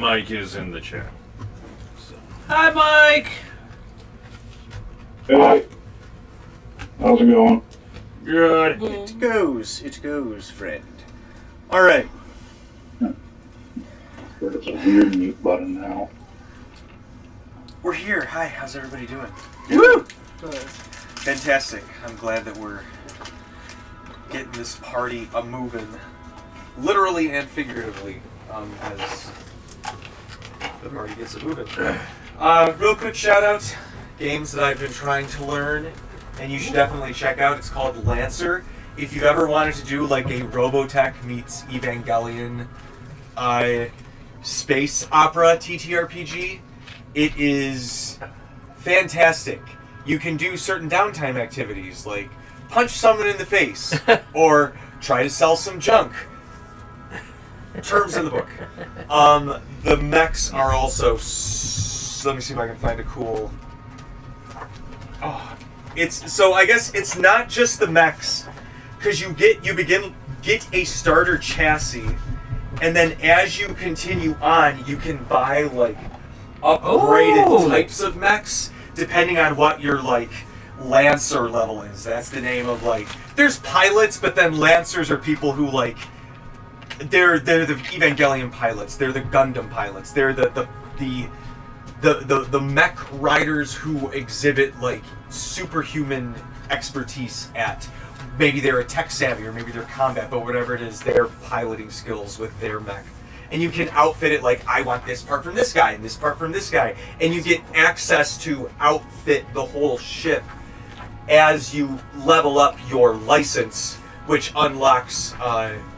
Mike is in the chat. So. Hi, Mike. Hey, how's it going? Good. It goes, friend. All right. There's a weird mute button now. We're here. Hi, how's everybody doing? Woo! Fantastic. I'm glad that we're getting this party moving, literally and figuratively, as the party gets it moving. Real quick shout out, games that I've been trying to learn, and you should definitely check out. It's called Lancer. If you've ever wanted to do like a Robotech meets Evangelion space opera TTRPG, it is fantastic. You can do certain downtime activities like punch someone in the face or try to sell some junk. Terms in the book. The mechs are also. Let me see if I can find a cool. Oh, it's so. I guess it's not just the mechs, because you get a starter chassis, and then as you continue on, you can buy like upgraded types of mechs depending on what your like Lancer level is. That's the name of like. There's pilots, but then Lancers are people who like. They're the Evangelion pilots. They're the Gundam pilots. They're the mech riders who exhibit like superhuman expertise at. Maybe they're a tech savvy or maybe they're combat, but whatever it is, they're piloting skills with their mech. And you can outfit it like, I want this part from this guy and this part from this guy. And you get access to outfit the whole ship as you level up your license, which unlocks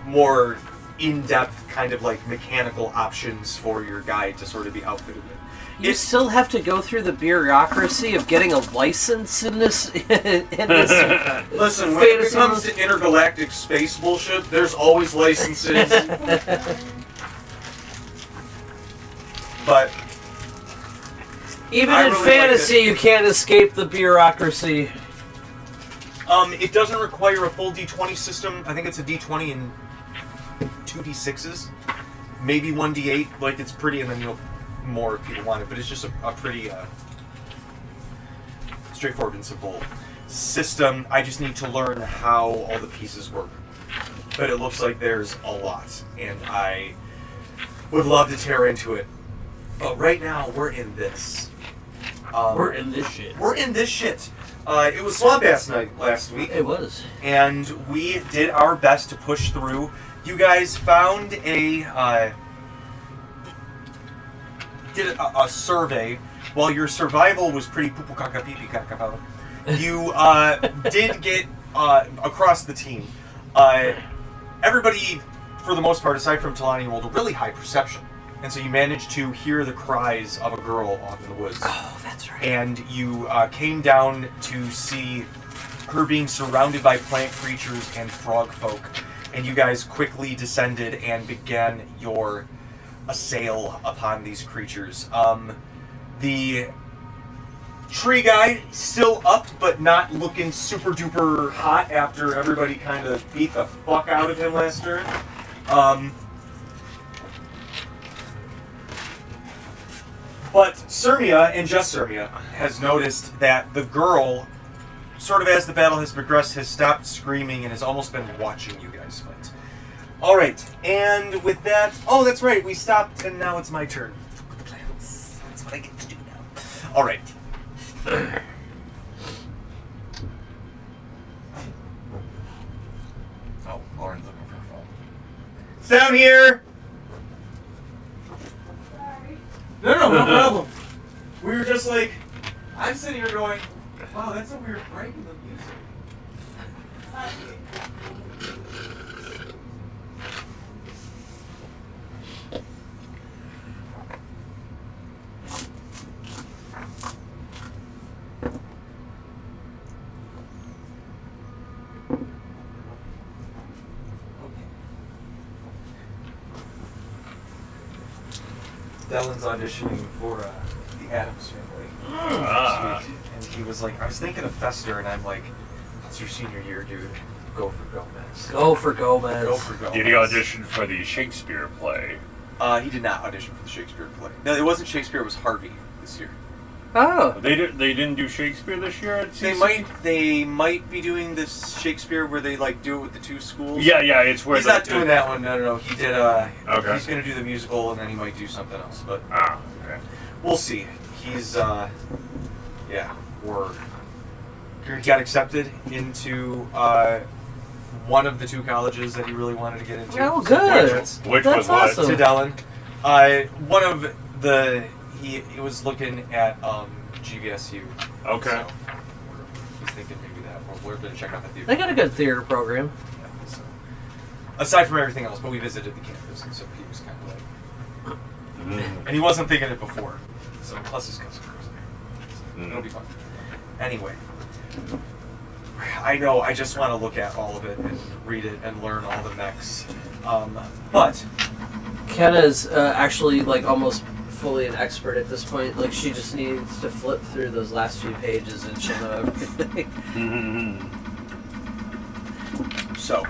more in-depth kind of like mechanical options for your guy to sort of be outfitted with. You still have to go through the bureaucracy of getting a license in this. Listen, when it comes to intergalactic space bullshit, there's always licenses. But even in fantasy, you can't escape the bureaucracy. It doesn't require a full D20 system. I think it's a D20 and 2 D6s, maybe 1 D8. Like it's pretty, and then you'll more if people want it. But it's just a pretty straightforward and simple system. I just need to learn how all the pieces work. But it looks like there's a lot, and I would love to tear into it. But right now, we're in this. We're in this shit. We're in this shit. It was Swamp Ass Night last week. It was. And we did our best to push through. You guys found a survey. While your survival was pretty poo-poo caca pee-pee caca pao, you did get across the team. Everybody, for the most part, aside from Talani, rolled a really high perception. And so you managed to hear the cries of a girl off in the woods. Oh, that's right. And you came down to see her being surrounded by plant creatures and frog folk. And you guys quickly descended and began your assail upon these creatures. The tree guy still up, but not looking super duper hot after everybody kind of beat the fuck out of him last turn. But Sirmia, and just Sirmia, has noticed that the girl, sort of as the battle has progressed, has stopped screaming and has almost been watching you guys fight. Alright, and with that... Oh, that's right, we stopped, and now it's my turn. That's what I get to do now. Alright. Oh, Lauren's looking for her phone. It's down here! No problem. We were just like, I'm sitting here going, wow, that's a weird break in the music. Dylan's auditioning for the Addams Family. And he was like, I was thinking of Fester, and I'm like, it's your senior year, dude. Go for Gomez. Go for Gomez. Go for Gomez. Did he audition for the Shakespeare play? He did not audition for the Shakespeare play. No, it wasn't Shakespeare. It was Harvey this year. Oh. They didn't do Shakespeare this year at They CC? might be doing this Shakespeare where they like do it with the two schools. Yeah, it's where He's not doing that one. No. He did. Okay. He's gonna do the musical and then he might do something else. But Okay. we'll see. He's he got accepted into one of the two colleges that he really wanted to get into. Oh, good. Which That's was what? awesome. To Dellen. One of the he was looking at GVSU. Okay. So he's thinking maybe that we're going to check out the theater. They got a good theater program. Yeah, so. Aside from everything else, but we visited the campus, and so he was kind of like, and he wasn't thinking it before. So plus his cousin goes there, so it'll be fun. Anyway, I know I just want to look at all of it and read it and learn all the mechs, but Kenna's actually like almost fully an expert at this point. Like she just needs to flip through those last few pages and she'll know everything. So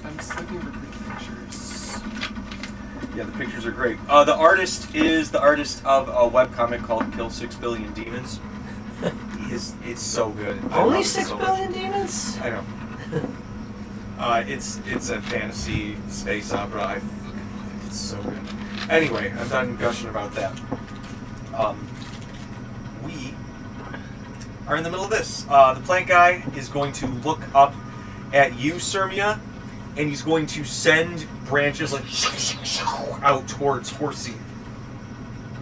I'm just looking for the pictures. Yeah, the pictures are great. The artist is the artist of a webcomic called Kill 6 Billion Demons. It's so good. I Only love it 6 so billion much. demons? I know. It's a fantasy space opera. I fucking love it. It's so good. Anyway, I'm done gushing about that. We are in the middle of this. The plant guy is going to look up at you, Sirmia, and he's going to send branches like out towards Horsey.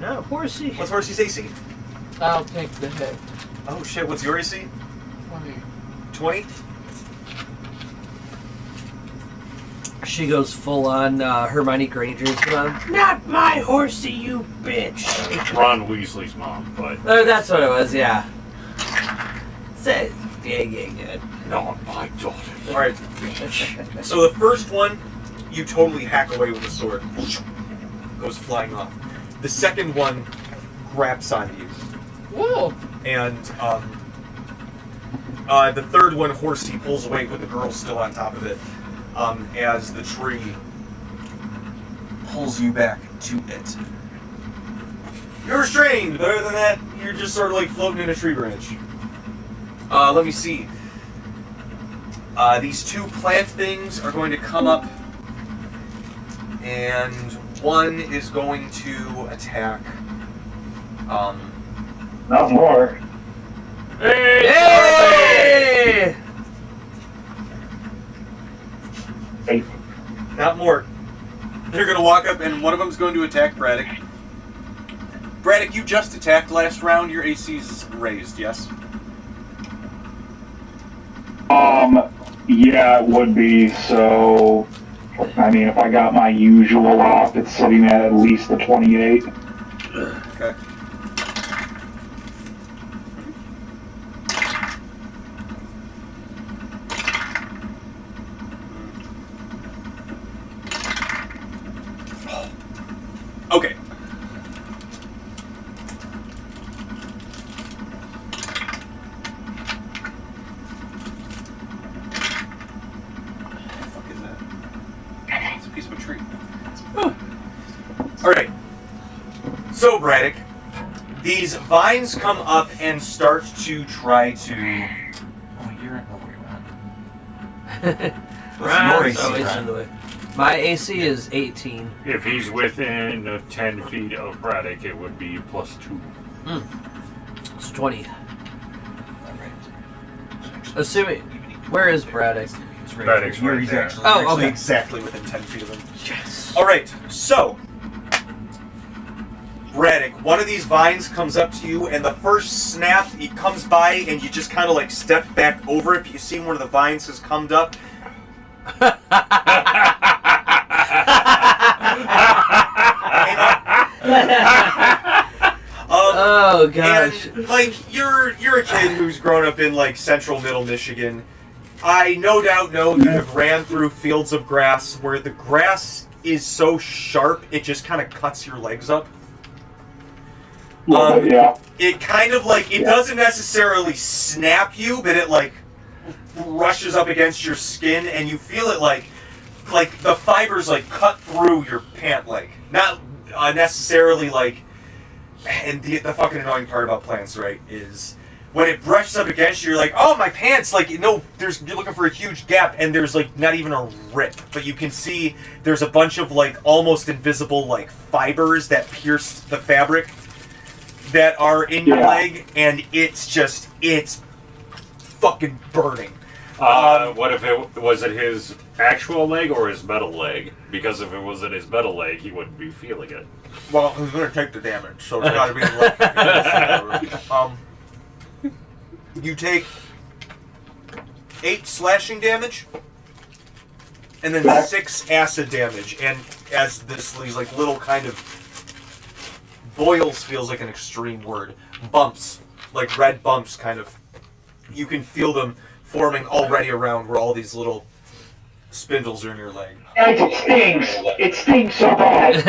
No, Horsey. What's Horsey's AC? I'll take the hit. Oh shit, what's your AC? 20. 20? She goes full on Hermione Granger's mom. Not my Horsey, you bitch. Ron Weasley's mom, but That's what it was, yeah. Say, yeah, good. not my daughter. Alright. So the first one, you totally hack away with a sword. Goes flying off. The second one grabs on you. Whoa! And the third one, Horsey pulls away with the girl still on top of it. As the tree pulls you back to it. You're restrained, but other than that, you're just sort of like floating in a tree branch. Let me see. These two plant things are going to come up, and one is going to attack. Not more. Hey! Hey, Not more. They're going to walk up, and one of them is going to attack Braddock. Braddock, you just attacked last round. Your AC's raised, yes? yeah, it would be. So, I mean, if I got my usual off, it's sitting at least a 28. Okay. Okay. What the fuck is that? It's a piece of a tree. Alright. So, Braddock, these vines come up and start to try to... Oh, you're in the way, man. What's your AC, Always Brad? in the way. My AC is 18. If he's within 10 feet of Braddock, it would be +2. It's 20. Assuming. Where is Braddock? Braddock's right He's there. actually, Oh, actually okay. exactly within 10 feet of him. Yes. Alright, so... Braddock, one of these vines comes up to you, and the first snap, it comes by, and you just kind of like step back over it. You see one of the vines has come up. Oh gosh. And like you're a kid who's grown up in like central middle Michigan. I no doubt know you have ran through fields of grass where the grass is so sharp it just kind of cuts your legs up. Yeah. It kind of like it doesn't necessarily snap you, but it like brushes up against your skin, and you feel it like the fibers like cut through your pant leg. Not necessarily like. And the fucking annoying part about plants, right, is when it brushes up against you, you're like, oh, my pants! Like, no, you're looking for a huge gap, and there's like not even a rip, but you can see there's a bunch of like almost invisible like fibers that pierce the fabric that are in your leg, and it's fucking burning. What if was it his actual leg or his metal leg? Because if it wasn't his metal leg, he wouldn't be feeling it. Well, who's going to take the damage? So it's got to be like. You take 8 slashing damage, and then 6 acid damage. And as these like little kind of boils feels like an extreme word. Bumps, like red bumps, kind of. You can feel them forming already around where all these little spindles are in your leg. Guys, it stings. It stings so bad.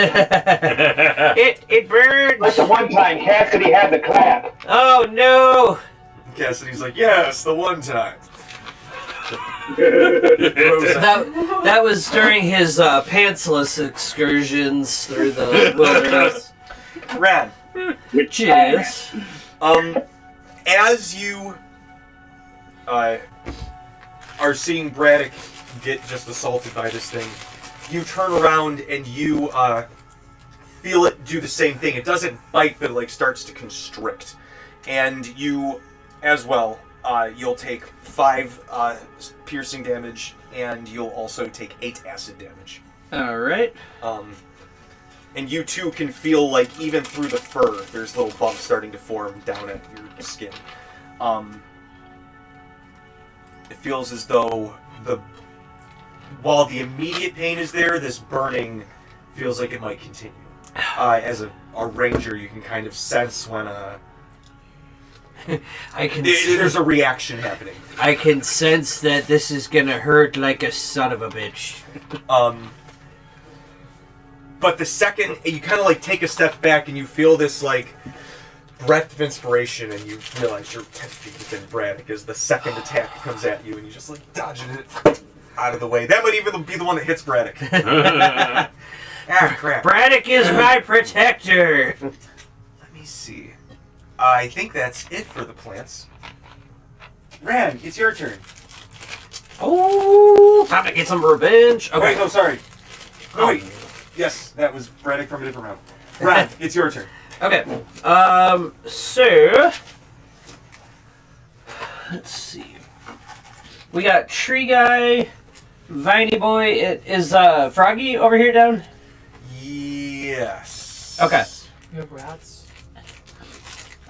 It burns. Like the one time Cassidy had the clap. Oh no! Cassidy's like, yes, the one time. That was during his pantsless excursions through the wilderness. Ran. Which is... As you are seeing Braddock get just assaulted by this thing, you turn around and you feel it do the same thing. It doesn't bite, but it like starts to constrict. And you, as well, you'll take 5 piercing damage, and you'll also take 8 acid damage. Alright. And you too can feel like even through the fur, there's little bumps starting to form down at your skin. It feels as though while the immediate pain is there, this burning feels like it might continue. As a ranger, you can kind of sense when there's a reaction happening. I can sense that this is gonna hurt like a son of a bitch. But the second you kind of like take a step back and you feel this like breath of inspiration, and you realize you're 10 feet within Braddock as the second attack comes at you, and you just like dodging it out of the way. That might even be the one that hits Braddock. Ah, crap. Braddock is my protector. Let me see. I think that's it for the plants. Ran, it's your turn. Oh, time to get some revenge. Okay. Wait, no, sorry. Oh, wait. Yes, that was Braddock from a different round. Ran, it's your turn. Okay. So let's see. We got Tree Guy, Viney Boy. Is Froggy over here down? Yes. Okay. You have rats?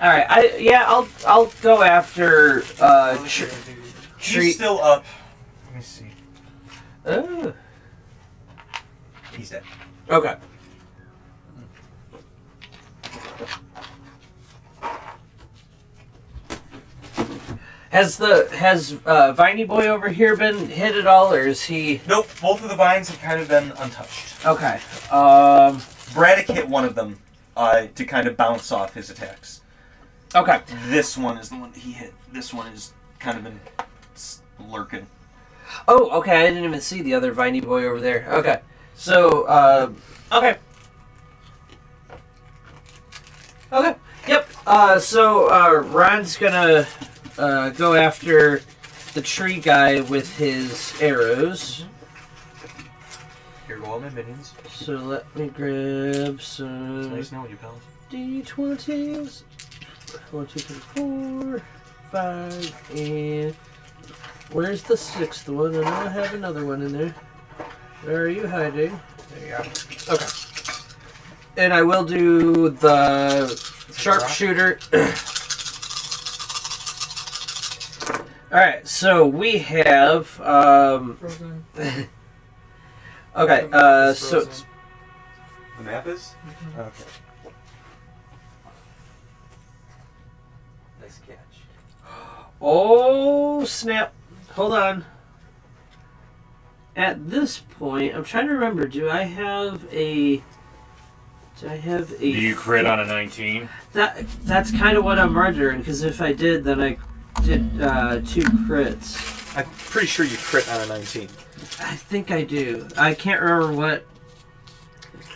All right. I'll go after Tree. He's still up. Let me see. Oh. He's dead. Okay. Has Viney Boy over here been hit at all, or is he? Nope. Both of the vines have kind of been untouched. Okay. Braddock hit one of them to kind of bounce off his attacks. Okay. This one is the one that he hit. This one is kind of been lurking. Oh, okay. I didn't even see the other Viney Boy over there. Okay. So, okay. Okay. Yep. So Ron's gonna go after the tree guy with his arrows. Here go all my minions. So let me grab some. It's nice knowing you, pals. D20s. 1, 2, 3, 4, 5, and where's the 6th one? I know I have another one in there. Where are you hiding? There you are. Okay. And I will do the sharpshooter. Alright, so we have Frozen. okay, so Frozen. The map is? Mm-hmm. Okay. Nice catch. oh snap. Hold on. At this point, I'm trying to remember, do I have a Do you crit on a 19? That's kind of what I'm wondering, because if I did, then I did 2 crits. I'm pretty sure you crit on a 19. I think I do. I can't remember what.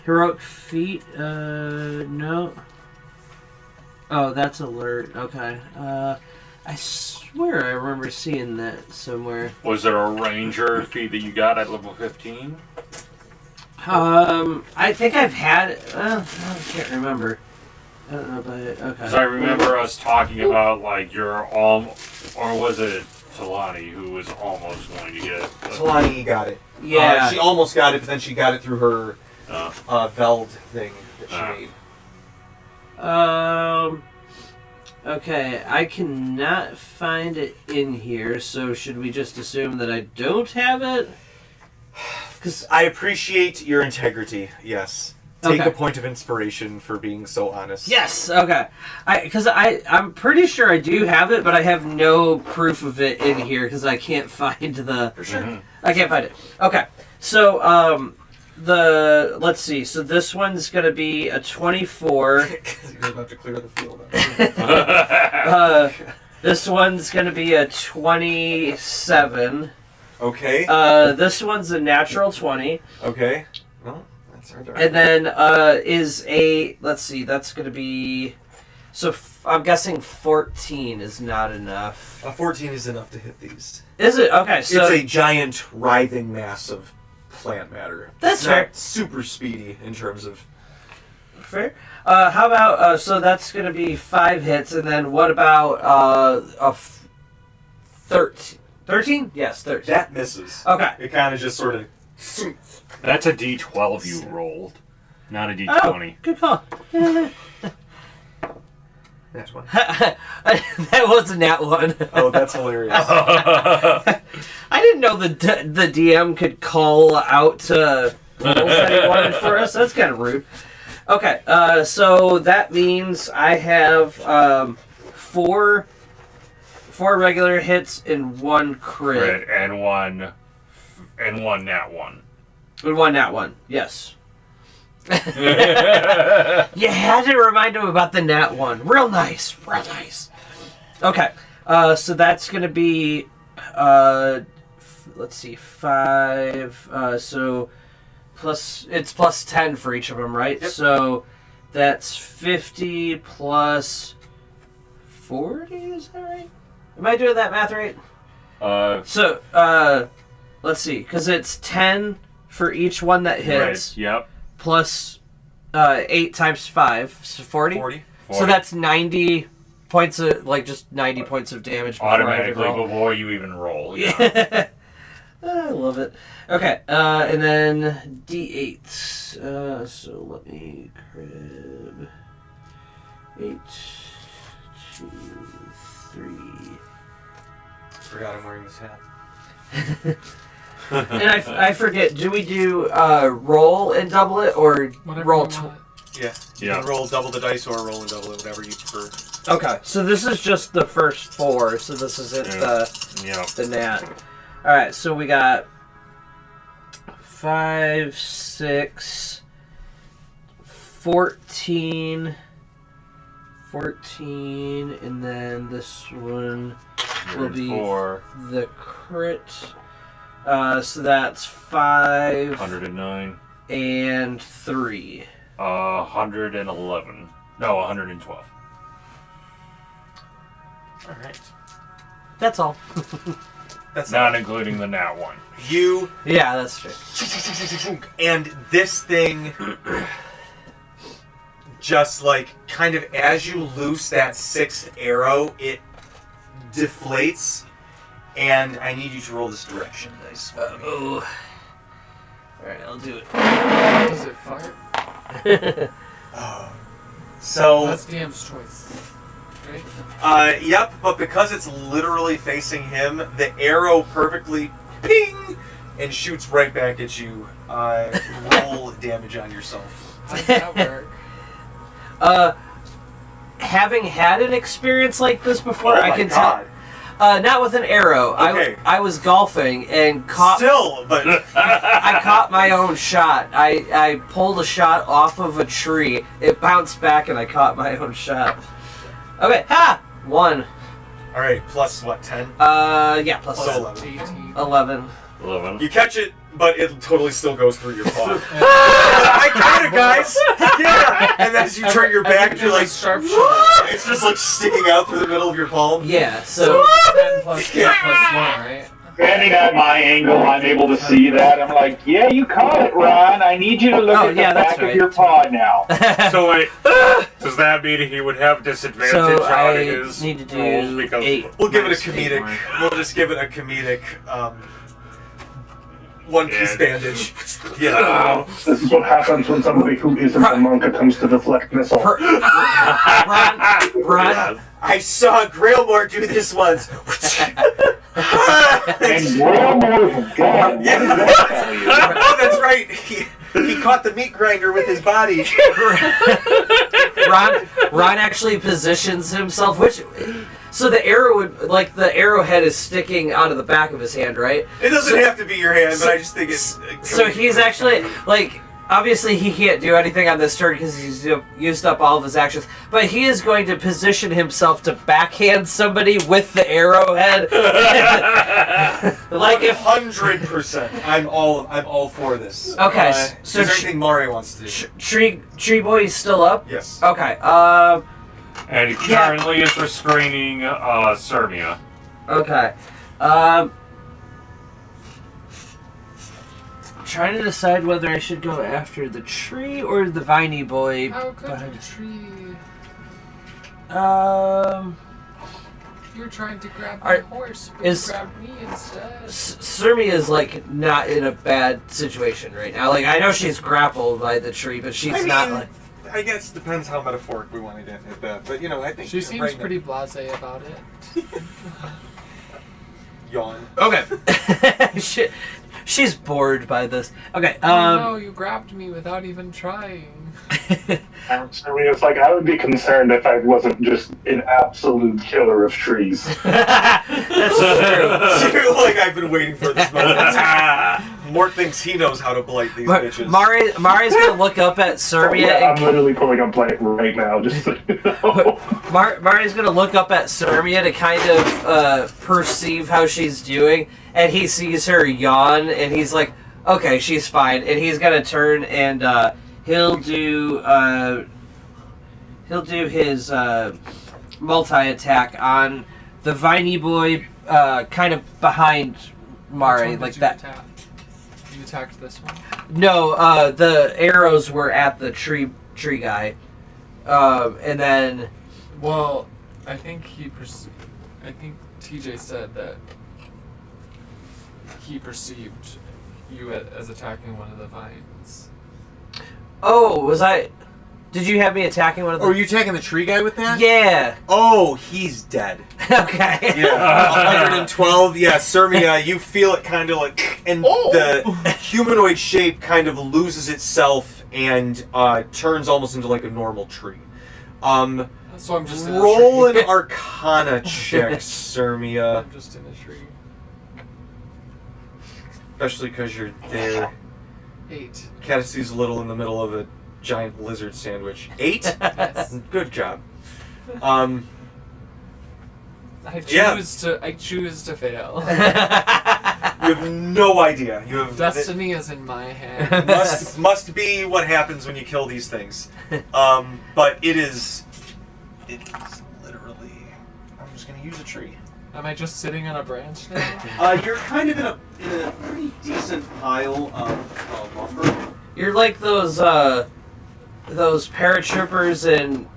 Heroic feat. No. Oh, that's alert. Okay. I swear I remember seeing that somewhere. Was there a ranger feat that you got at level 15? I think I've had it. I can't remember. I don't know about it. Okay. Because I remember us talking about, like, your or was it Talani who was almost going to get it? Talani got it. Yeah. She almost got it, but then she got it through her Veld thing that she made. Okay, I cannot find it in here, so should we just assume that I don't have it? Because I appreciate your integrity, yes. Take Okay. a point of inspiration for being so honest. Yes, okay. Because I'm pretty sure I do have it, but I have no proof of it in here because I can't find the... For sure. I can't find it. Okay, so, let's see. So this one's going to be a 24. Because you're about to clear the field. This one's going to be a 27. Okay. This one's a natural 20. Okay. Well, that's hard to And then is a... Let's see, that's going to be... So I'm guessing 14 is not enough. 14 is enough to hit these. Is it? Okay, so... It's a giant writhing mass of plant matter. That's It's fair. not super speedy in terms of... Fair. How about... so that's going to be 5 hits, and then what about 13? 13? Yes, 13. That misses. Okay. It kind of just sort of... That's a D12 you rolled, not a Oh, D20. good call. That's one. That was a nat one. Oh, that's hilarious. I didn't know the DM could call out rolls that he wanted for us. That's kind of rude. Okay, so that means I have 4 regular hits and 1 crit. And one nat 1. And 1 nat 1, yes. You had to remind him about the nat 1. Real nice, real nice. Okay, so that's going to be, let's see, 5, so it's plus 10 for each of them, right? Yep. So that's 50 plus 40, is that right? Am I doing that math right? So, let's see, because it's 10 for each one that hits. Right, yep. Plus 8 times 5, so 40? 40. So that's 90 points of, just 90 points of damage before Automatically I roll. before you even roll. Yeah. I love it. Okay, and then D8. So let me grab 8, 2, 3. Forgot I'm wearing this hat. And I forget, do we do roll and double it, or Whatever roll... you want. Yeah. You Yeah. can roll double the dice or roll and double it, whatever you prefer. Okay, so this is just the first 4, so this isn't Yeah. the nat. Alright, so we got 5, 6, 14, and then this one will be 4, the crit. So that's 5 109, and 3. 111. No, 112. All right. That's all. That's Not including the nat 1. you. Yeah, that's true. And this thing, just kind of as you loose that 6th arrow, it deflates. And I need you to roll this direction dice for me. Oh. Alright, I'll do it. Does it fart? So, That's DM's choice. Right? yep, but because it's literally facing him, the arrow perfectly ping and shoots right back at you. Roll damage on yourself. How does that work? Having had an experience like this before, Oh I my can God. tell. Not with an arrow. Okay. I was golfing and caught. Still, but I caught my own shot. I pulled a shot off of a tree. It bounced back and I caught my own shot. Okay, 1. all right. Plus what? 10. Yeah, plus So 11. 18. 11. 11. You catch it, but it totally still goes through your paw. I got it, guys! Yeah! And then as you turn your back, you're like, sharpshooter. it's just like sticking out through the middle of your palm. Yeah, So so 10 plus 2 plus 1, right? Depending on my angle, I'm able to see that. I'm like, yeah, you caught it, Ron. I need you to look Oh, at the yeah, that's back of right. your paw now. So wait, does that mean he would have disadvantage So on I his need to do rolls because 8. We'll give it a Nice. comedic. We'll just give it a comedic, one-piece Yeah. bandage. Yeah. This is what happens when somebody who isn't a monk attempts to deflect missile. Ron, I saw Grailmore do this once. And Grailmore's dead. What does that tell you? Oh, that's right. He caught the meat grinder with his body. Ron actually positions himself, so the arrow would, like, the arrowhead is sticking out of the back of his hand, right? It doesn't have to be your hand, but I just think it's... So he's actually, like, obviously he can't do anything on this turn because he's used up all of his actions, but he is going to position himself to backhand somebody with the arrowhead. Like if 100%. I'm all for this. Okay, So is there anything Mari wants to do? Tree Boy is still up. Yes. Okay. and he currently is restraining Sirmia. Okay. Trying to decide whether I should go after the tree or the viney boy. How could a tree? You're trying to grab my horse, but you grabbed me instead. Sirmia is like not in a bad situation right now. Like I know she's grappled by the tree, but she's not like. I guess it depends how metaphoric we want to get at that. But I think She seems right pretty blasé about it. Yawn. Okay. She's bored by this. Okay. No, you grabbed me without even trying. It's like, I would be concerned if I wasn't just an absolute killer of trees. That's true. Like I've been waiting for this moment. Mort thinks he knows how to blight these bitches. Mari's gonna look up at Sirmia. Yeah, and I'm literally pulling up Blight right now, just so you know. Mari's gonna look up at Sirmia to kind of perceive how she's doing, and he sees her yawn, and he's like, "Okay, she's fine." And he's gonna turn and he'll do his multi-attack on the viney boy, kind of behind Mari, Which one like did you that. attack? You attacked this one. No, the arrows were at the tree guy, and then. Well, I think I think TJ said that he perceived you as attacking one of the vines. Oh, was I? Did you have me attacking one of the? Or are you attacking the tree guy with that? Yeah. Oh, he's dead. Okay. Yeah. 112. Yeah, Sirmia, you feel it kind of like, and the humanoid shape kind of loses itself and turns almost into like a normal tree. So I'm just in Roll a tree. an Arcana check, Sirmia. I'm just in a tree. Especially because you're there. 8. Cassidy's a little in the middle of a giant lizard sandwich. 8? Yes. Good job. I Yeah. choose to fail. You have no idea. You have Destiny is in my hands. must be what happens when you kill these things. But it is literally. I'm just gonna use a tree. Am I just sitting on a branch now? You're kind of in a pretty decent pile of lumber. You're like those paratroopers in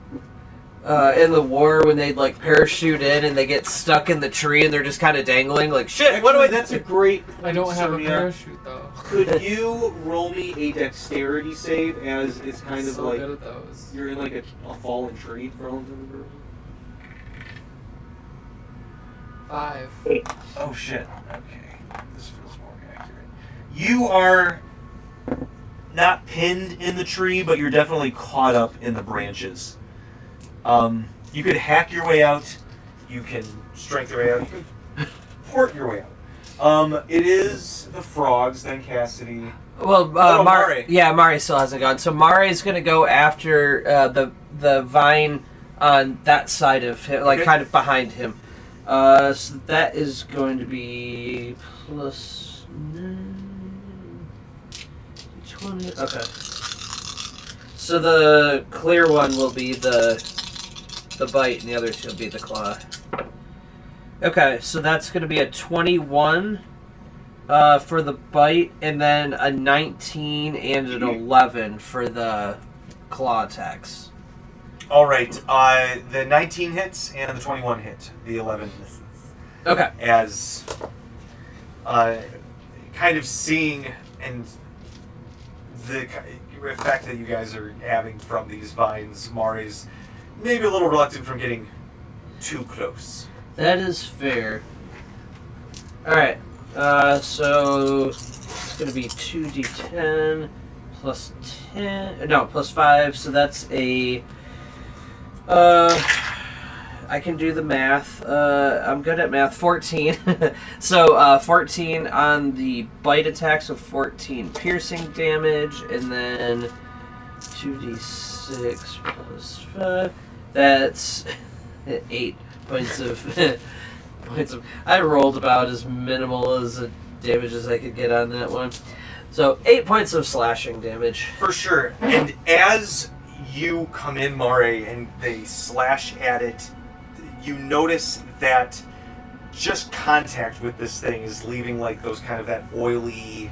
the war when they like parachute in and they get stuck in the tree and they're just kind of dangling. Like shit. What do I? That's a great. I don't have a Sirmia. parachute though. Could you roll me a dexterity save as it's kind I'm of so like good at those. you're in like a fallen tree for all intents and purposes? 5. Oh shit. Okay. This feels more accurate. You are not pinned in the tree, but you're definitely caught up in the branches. You could hack your way out. You can strength your way out. You can port your way out. It is the frogs, then Cassidy. Well, Mari. Yeah, Mari still hasn't gone. So Mari's gonna go after the vine on that side of him, like Okay. kind of behind him. So that is going to be plus 9, 20. Okay. So the clear one will be the bite, and the other two will be the claw. Okay, so that's going to be a 21 for the bite, and then a 19 and an 11 for the claw attacks. All right. The 19 hits and the 21 hit. The 11 misses. Okay. As kind of seeing and the effect that you guys are having from these vines, Mari's maybe a little reluctant from getting too close. That is fair. Alright, so it's going to be 2d10 plus 10, no, plus 5, so that's a, I can do the math, I'm good at math, 14. So 14 on the bite attack, so 14 piercing damage, and then 2d6 plus 5, that's 8 points of... I rolled about as minimal as damage as I could get on that one. So 8 points of slashing damage. For sure. And as you come in, Mare, and they slash at it, you notice that just contact with this thing is leaving like those kind of that oily,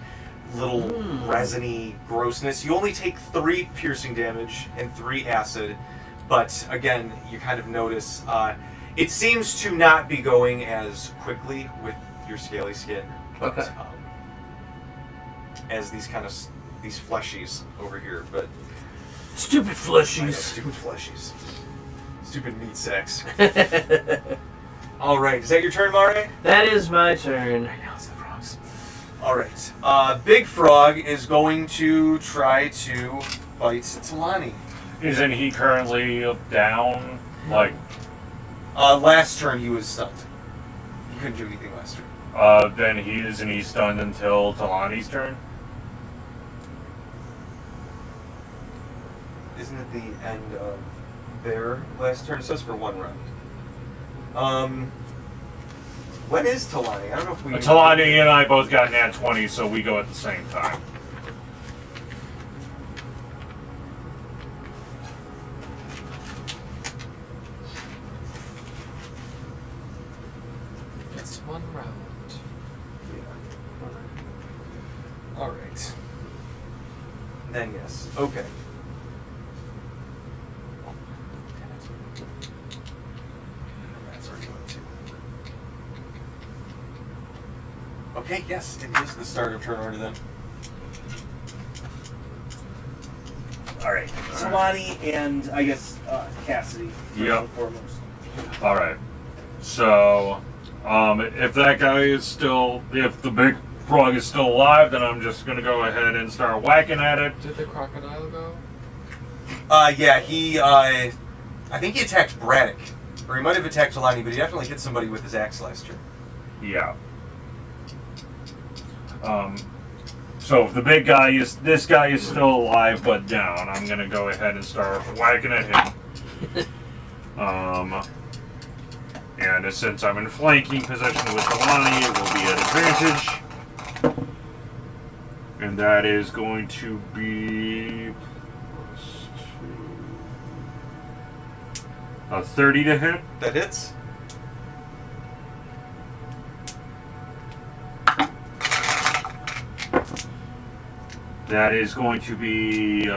little resiny grossness. You only take 3 piercing damage and 3 acid, but again, you kind of notice it seems to not be going as quickly with your scaly skin, but Okay. As these kind of these fleshies over here, but Stupid I know, fleshies. stupid fleshies, stupid meat sacks. All right, is that your turn, Mare? That is my turn. Now it's the frogs. All right, Big Frog is going to try to bite Talani. Isn't he currently down? Like, Last turn he was stunned. He couldn't do anything last turn. then isn't he stunned until Talani's turn? Isn't it the end of their last turn? It says for 1 round. When is Talani? I don't know if we... Talani and I both got nat 20, so we go at the same time. It's 1 round. Yeah. All right. Then yes. Okay. That's already going too. Okay. Yes, it is the start of turn order then. All right. Talani and I guess Cassidy. First Yep. and foremost. Alright. So, if that guy is still, if the big frog is still alive, then I'm just gonna go ahead and start whacking at it. Did the crocodile go? Yeah, he, I think he attacked Braddock. Or he might have attacked Talani, but he definitely hit somebody with his axe last turn. Yeah. So if the big guy is, this guy is still alive but down, I'm gonna go ahead and start whacking at him. And since I'm in flanking position with Talani, it will be an advantage. And that is going to be a 30 to hit. That hits. That is going to be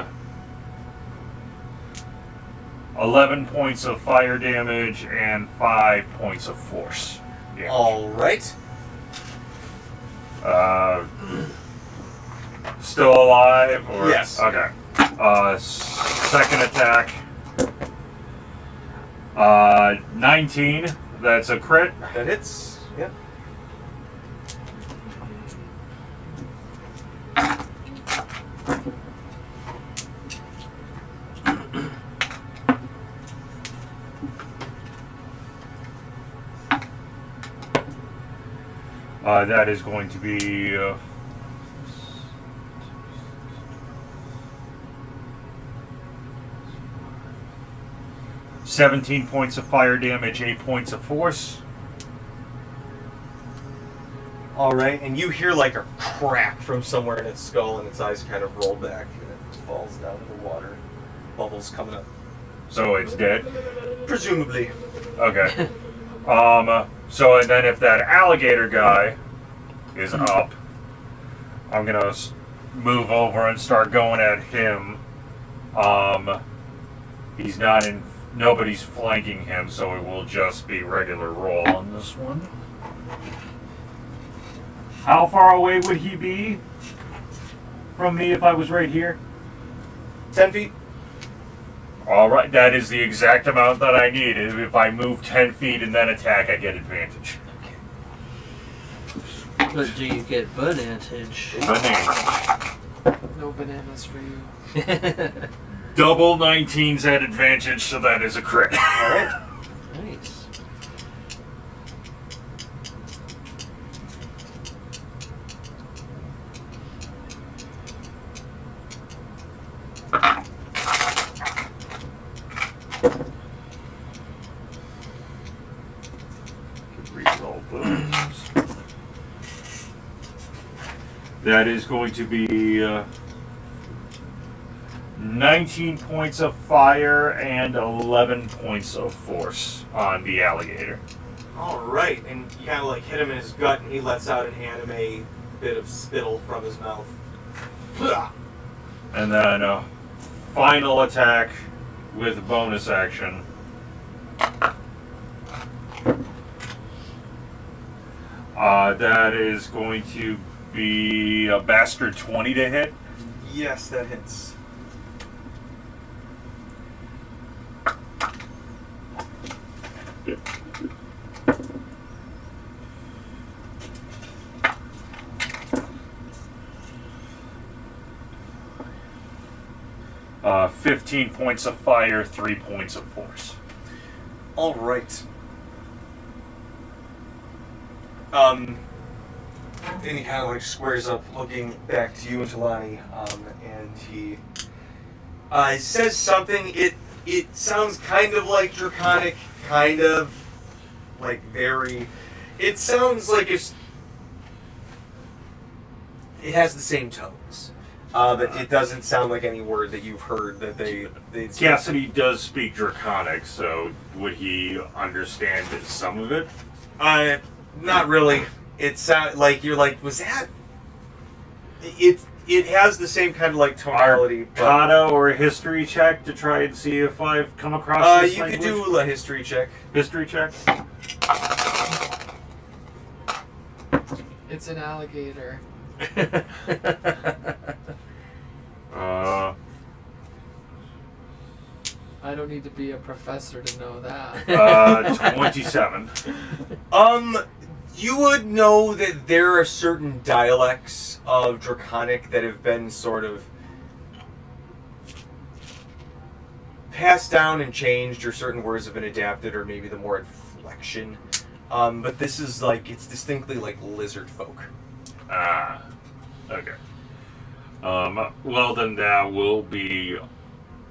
11 points of fire damage and 5 points of force. Yeah. All right. Still alive? Or? Yes. Okay. Second attack. 19. That's a crit. That hits. Yep. That is going to be 17 points of fire damage, 8 points of force. All right, and you hear like a crack from somewhere in its skull, and its eyes kind of roll back, and it falls down in the water. Bubbles coming up. So it's dead? Presumably. Okay. So and then if that alligator guy is up, I'm gonna move over and start going at him. He's not in. Nobody's flanking him, so it will just be regular roll on this one. How far away would he be from me if I was right here? 10 feet. All right, that is the exact amount that I need. If I move 10 feet and then attack, I get advantage. But do you get advantage? Banana. No bananas for you. Double 19s at advantage, so that is a crit. All right. Nice. Reroll those. That is going to be 19 points of fire and 11 points of force on the alligator. All right, and you kind of like hit him in his gut, and he lets out an anime bit of spittle from his mouth. And then a final attack with bonus action. That is going to be a bastard 20 to hit. Yes, that hits. Uh, 15 points of fire, 3 points of force. All right. And he kind of like squares up, looking back to you and Talani, and he says something. It sounds kind of like draconic, kind of like very. It sounds like it has the same tones, but it doesn't sound like any word that you've heard that they. Cassidy does speak Draconic, so would he understand some of it? Not really. It sounds like you're like, was that? It has the same kind of like tonality. Arcana or a history check to try and see if I've come across this you language? could do a history check. History check? It's an alligator. I don't need to be a professor to know that. 27. You would know that there are certain dialects of Draconic that have been sort of passed down and changed, or certain words have been adapted, or maybe the more inflection. But this is like, it's distinctly like lizard folk. Okay. Well, then that will be...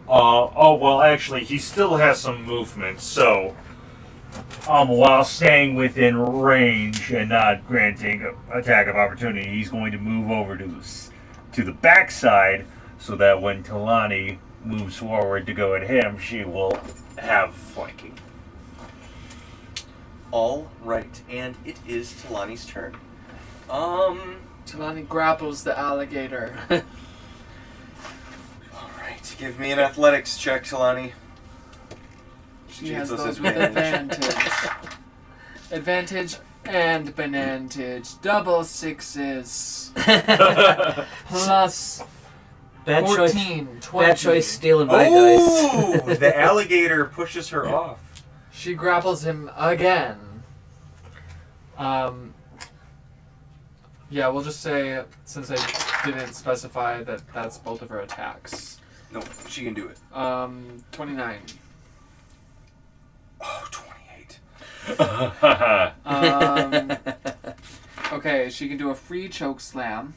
well, actually, he still has some movement, so... while staying within range and not granting attack of opportunity, he's going to move over to the backside so that when Talani moves forward to go at him, she will have flanking. All right, and it is Talani's turn. Talani grapples the alligator. All right, give me an athletics check, Talani. She has those with advantage. Advantage and banantage. Double sixes. Plus Bad 14, choice. 20. Bad choice stealing my dice. Oh, the alligator pushes her off. She grapples him again. Yeah, we'll just say, since I didn't specify, that that's both of her attacks. No, she can do it. 29. Oh, 28. Okay, she can do a free choke slam.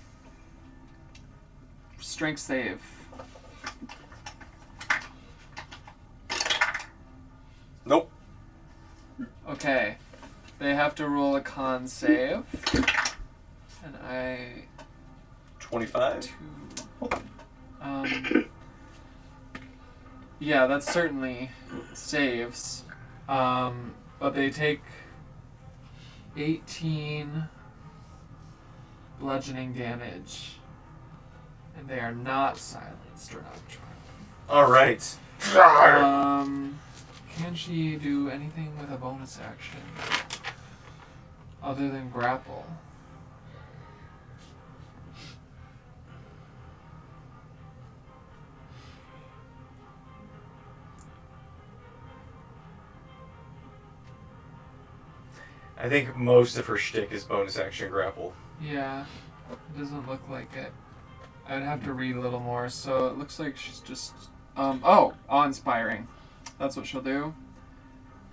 Strength save. Nope. Okay. They have to roll a con save. And I 25. Yeah, that certainly saves. But they take 18 bludgeoning damage, and they are not silenced or not charmed. All right. Can she do anything with a bonus action other than grapple? I think most of her shtick is bonus action grapple. Yeah, it doesn't look like it. I'd have to read a little more. So it looks like she's just awe-inspiring. That's what she'll do.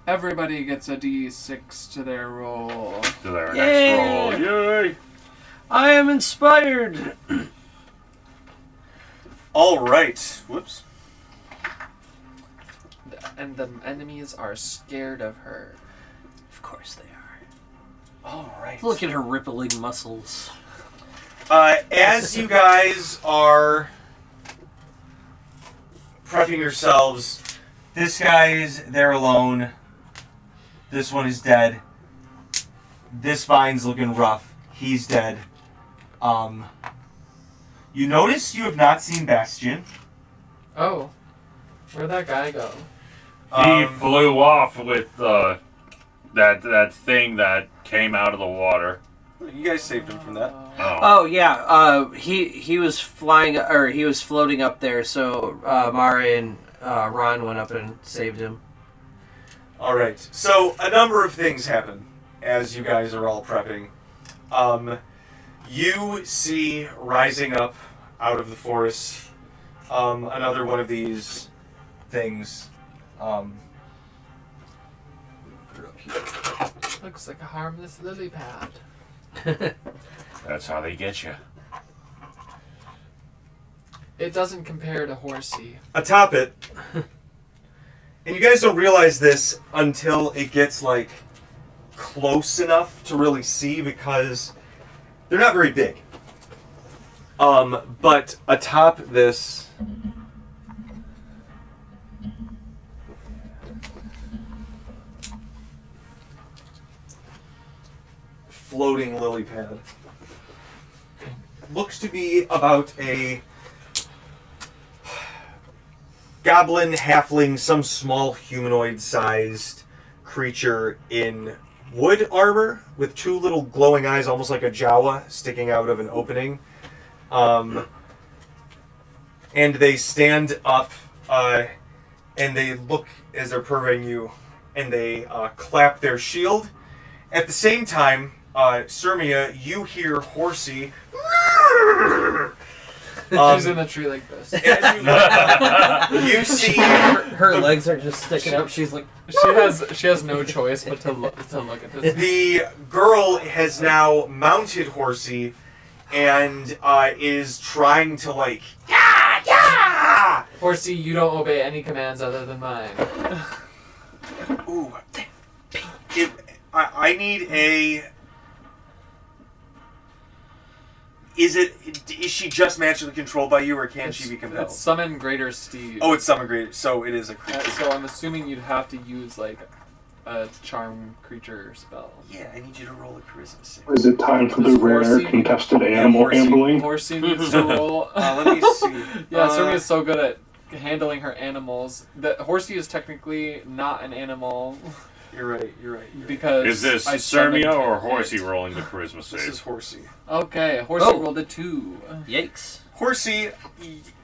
Everybody gets a D6 to their roll. To their Yay! next roll. Yay! I am inspired. All right. Whoops. And the enemies are scared of her. Of course they are. All right. Look at her rippling muscles. As you guys are prepping yourselves, this guy's there alone. This one is dead. This vine's looking rough. He's dead. You notice you have not seen Bastion. Oh, where'd that guy go? He flew off with that thing that came out of the water. You guys saved him from that. Oh. Oh yeah, he was flying, or he was floating up there. So Mara and Ron went up and saved him. All right. So a number of things happen as you guys are all prepping. You see rising up out of the forest another one of these things. Looks like a harmless lily pad. That's how they get you. It doesn't compare to Horsey. Atop it, and you guys don't realize this until it gets like close enough to really see, because they're not very big. But atop this floating lily pad looks to be about a goblin, halfling, some small humanoid-sized creature in wood armor with two little glowing eyes, almost like a Jawa, sticking out of an opening. And they stand up, and they look as they're purring you, and they clap their shield. At the same time, Sirmia, you hear Horsey. She's in the tree like this. You see Her legs are just sticking up. She's like, She has no choice but to look at this. the girl has now mounted Horsey and is trying to like, yeah! Horsey, you don't obey any commands other than mine. Ooh. I need a... Is she just magically controlled by you, or can she be compelled? It's summon greater steed. Oh, it's summon greater, so it is a creature. So I'm assuming you'd have to use like a charm creature spell. Yeah, I need you to roll a charisma save. Is it time for the Does rare Horsey- contested animal Horsey- handling? Horsey needs to roll. Let me see. Yeah, Sirmi is so good at handling her animals. That Horsey is technically not an animal You're right. because Is this I summoned Sirmia or it. Horsey rolling the charisma This is save? Horsey. Okay, Horsey Oh. rolled a 2. yikes. Horsey,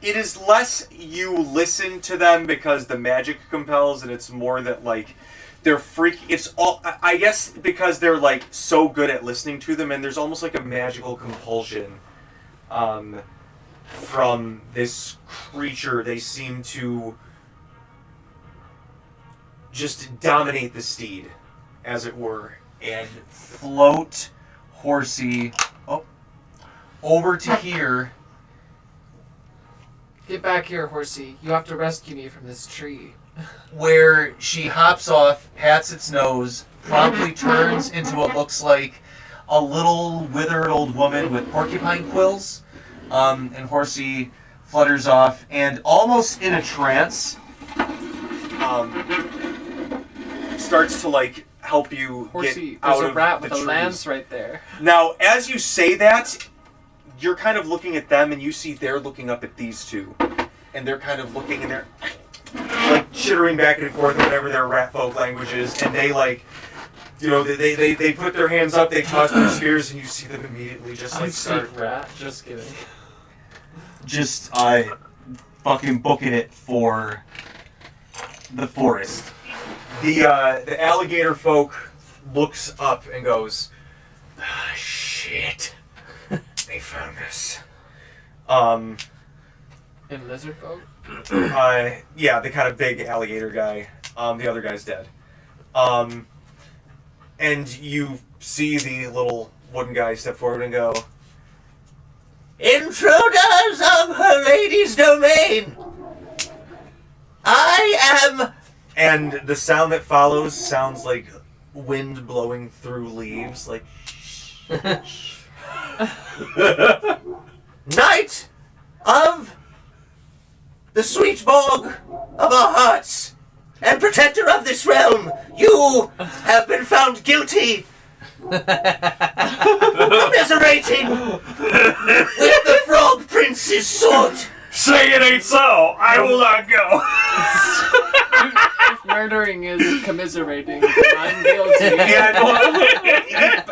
it is less you listen to them because the magic compels, and it's more that like they're it's all, I guess, because they're like so good at listening to them, and there's almost like a magical compulsion from this creature. They seem to just dominate the steed, as it were, and float Horsey over to here. Get back here, Horsey. You have to rescue me from this tree. Where she hops off, pats its nose, promptly turns into what looks like a little withered old woman with porcupine quills, and Horsey flutters off, and almost in a trance, starts to like help you Horsey, get out there's of a rat the with a trees. lance right there. Now, as you say that, you're kind of looking at them, and you see they're looking up at these two, and they're kind of looking, and they're like chittering back and forth, whatever their rat folk language is, and they like, you know, they put their hands up, they toss their spears, and you see them immediately just like start rat. Just kidding. just fucking booking it for the forest. The alligator folk looks up and goes, "Ah, shit, they found us." In lizard folk? Yeah, the kind of big alligator guy. The other guy's dead. And you see the little wooden guy step forward and go, "Intruders of her lady's domain, I am..." And the sound that follows sounds like wind blowing through leaves, like "Knight of the sweet bog of our hearts, and protector of this realm, you have been found guilty commiserating with the Frog Prince's sword." Say it ain't so. I will not go. If murdering is commiserating, I'm guilty. Yeah, no,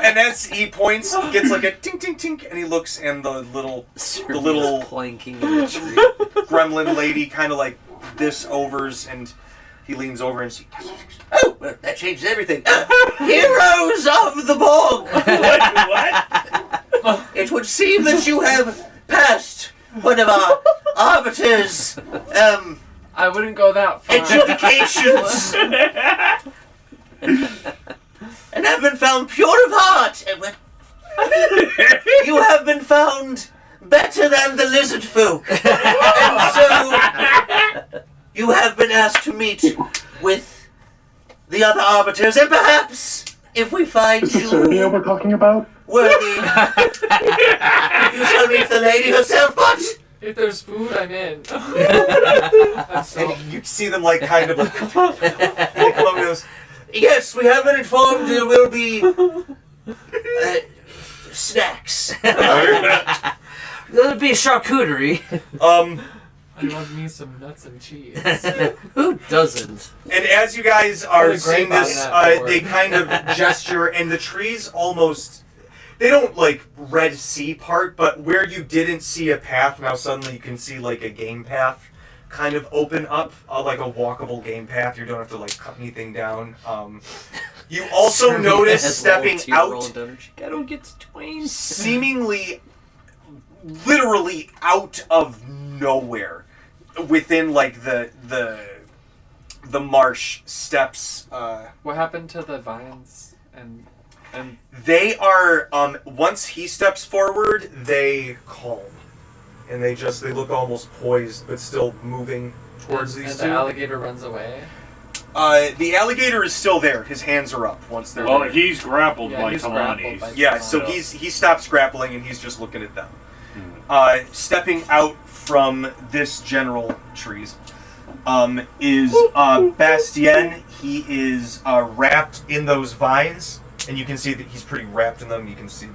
and as he points, he gets like a tink tink tink, and he looks, and the little planking in the tree. gremlin lady kind of like this overs, and he leans over and she, "Oh, well, that changes everything. Heroes of the bog." What? It would seem that you have passed one of our arbiters' I wouldn't go that far. adjudications, and have been found pure of heart. You have been found better than the lizard folk, and so you have been asked to meet with the other arbiters, and perhaps if we find Is this Serbia we're talking about? worthy, you shall meet the lady herself. But If there's food, I'm in. and you see them like kind of like they come up and goes, "Yes, we have been informed there will be snacks." That'll be a charcuterie. I love me some nuts and cheese. Who doesn't? And as you guys are Put a seeing grape on this, that board. they kind of gesture, and the trees almost, they don't like Red Sea part, but where you didn't see a path, now suddenly you can see like a game path kind of open up, like a walkable game path. You don't have to like cut anything down. You also notice stepping out, I don't get to twain. seemingly, literally out of nowhere, within like the marsh steps. What happened to the vines and They are once he steps forward, they calm, and they look almost poised, but still moving towards and these the two. alligator runs away? The alligator is still there. His hands are up once they're Well, there. he's grappled Yeah, by he's Talani. grappled by- Yeah, so Yeah. he stops grappling and he's just looking at them. Stepping out from this general trees is Bastien. He is wrapped in those vines, and you can see that he's pretty wrapped in them. You can see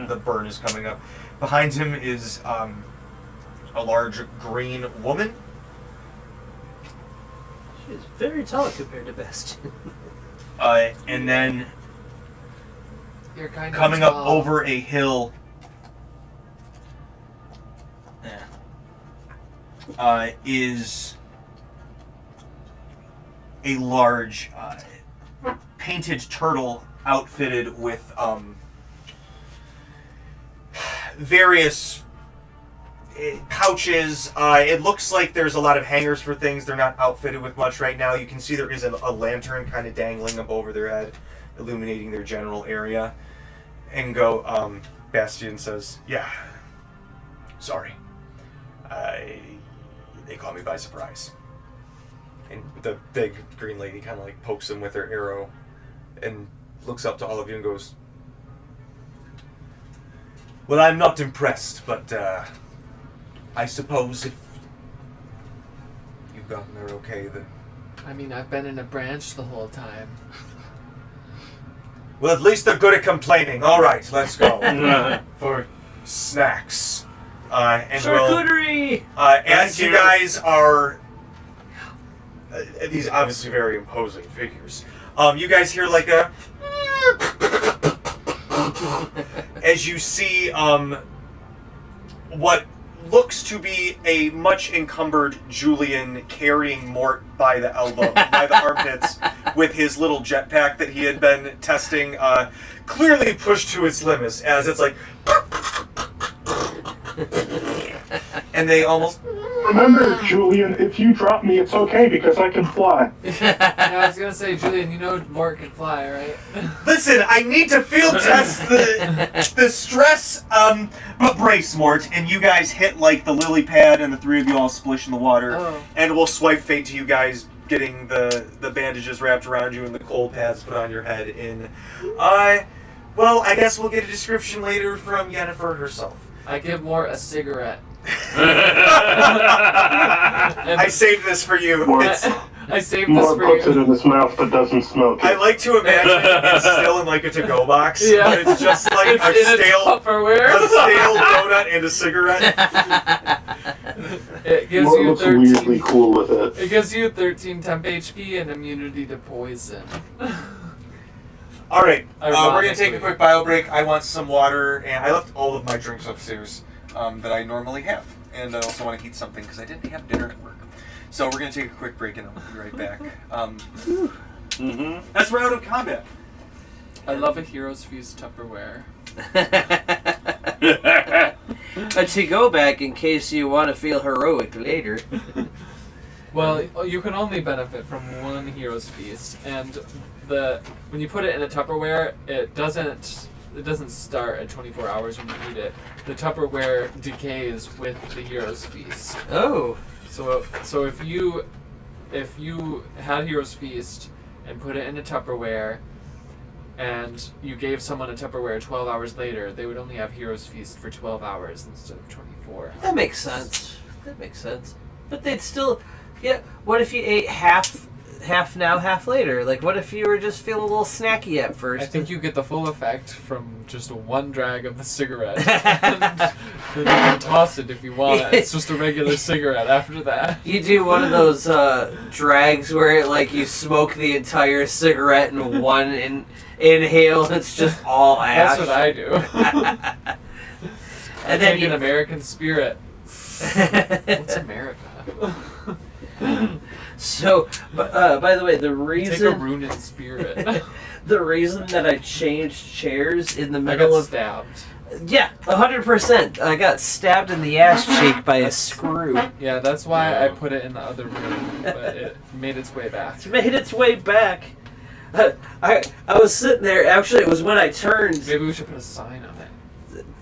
the burn is coming up. Behind him is a large green woman. She's very tall compared to Bastion. And then You're kind of coming up tall. over a hill is a large painted turtle outfitted with various pouches. It looks like there's a lot of hangers for things. They're not outfitted with much right now. You can see there is a lantern kind of dangling up over their head, illuminating their general area. And Bastion says, "Yeah, sorry. They caught me by surprise." And the big green lady kind of like pokes him with her arrow and looks up to all of you and goes, Well, I'm not impressed, but I suppose if you've gotten there okay, then... I mean, I've been in a branch the whole time. Well, at least they're good at complaining. All right, let's go for snacks. And Charcuterie! as you guys are... these obviously very imposing figures. You guys hear like a... as you see what looks to be a much encumbered Julian carrying Mort by the elbow, by the armpits, with his little jetpack that he had been testing, clearly pushed to its limits, as it's like... and they almost... Remember, Julian, if you drop me, it's okay because I can fly. Yeah, I was gonna say, Julian, you know Mort can fly, right? Listen, I need to field test the stress, but brace, Mort, and you guys hit like the lily pad and the three of you all splish in the water, and we'll swipe fate to you guys getting the bandages wrapped around you and the cold pads put on your head in. Well, I guess we'll get a description later from Yennifer herself. I give Mort a cigarette. I saved this for you. I saved this More for puts you. it in his mouth but doesn't smoke I it. like to imagine it's still in like a to-go box, Yeah. but it's just like It's a in stale Tupperware. donut and a cigarette. It gives Mort you looks 13. weirdly cool with it. It gives you 13 temp HP and immunity to poison. All right, we're gonna Ironically. take a quick bio break. I want some water, and I left all of my drinks upstairs that I normally have, and I also want to heat something because I didn't have dinner at work. So we're gonna take a quick break, and I'll be right back. As we're out of combat. I love a Hero's Feast Tupperware. But to go back in case you want to feel heroic later. Well, you can only benefit from one Hero's Feast, and when you put it in a Tupperware, it doesn't start at 24 hours when you eat it. The Tupperware decays with the Hero's Feast. Oh. So if you had Hero's Feast and put it in a Tupperware, and you gave someone a Tupperware 12 hours later, they would only have Hero's Feast for 12 hours instead of 24. That makes sense. But they'd still... Yeah, what if you ate half now, half later? Like, what if you were just feeling a little snacky at first? I think you get the full effect from just one drag of the cigarette. Then you can toss it if you want it. It's just a regular cigarette after that. You do one of those drags where like you smoke the entire cigarette in one inhale and it's just all ash. That's what I do. And then Take an American Spirit. What's America? So, by the way, the Take a reason Runin Spirit. the reason that I changed chairs in the I middle got of stabbed. 100%, I got stabbed in the ass cheek by a screw. Yeah, that's why I put it in the other room, but it made its way back. It's made its way back. I was sitting there. Actually, it was when I turned. Maybe we should put a sign on it.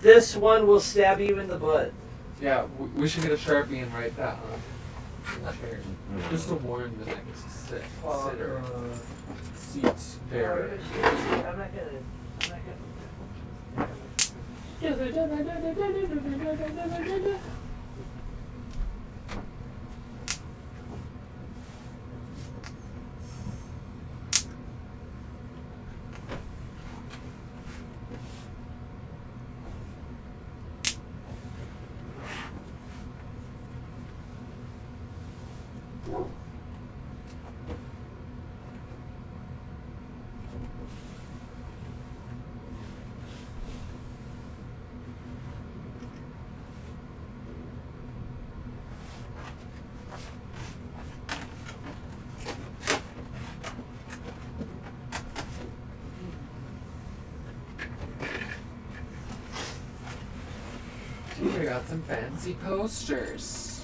This one will stab you in the butt. Yeah, we should get a Sharpie and write that on the chair. Just to warn the next sitter. Seats bearer. I'm not gonna. We got some fancy posters.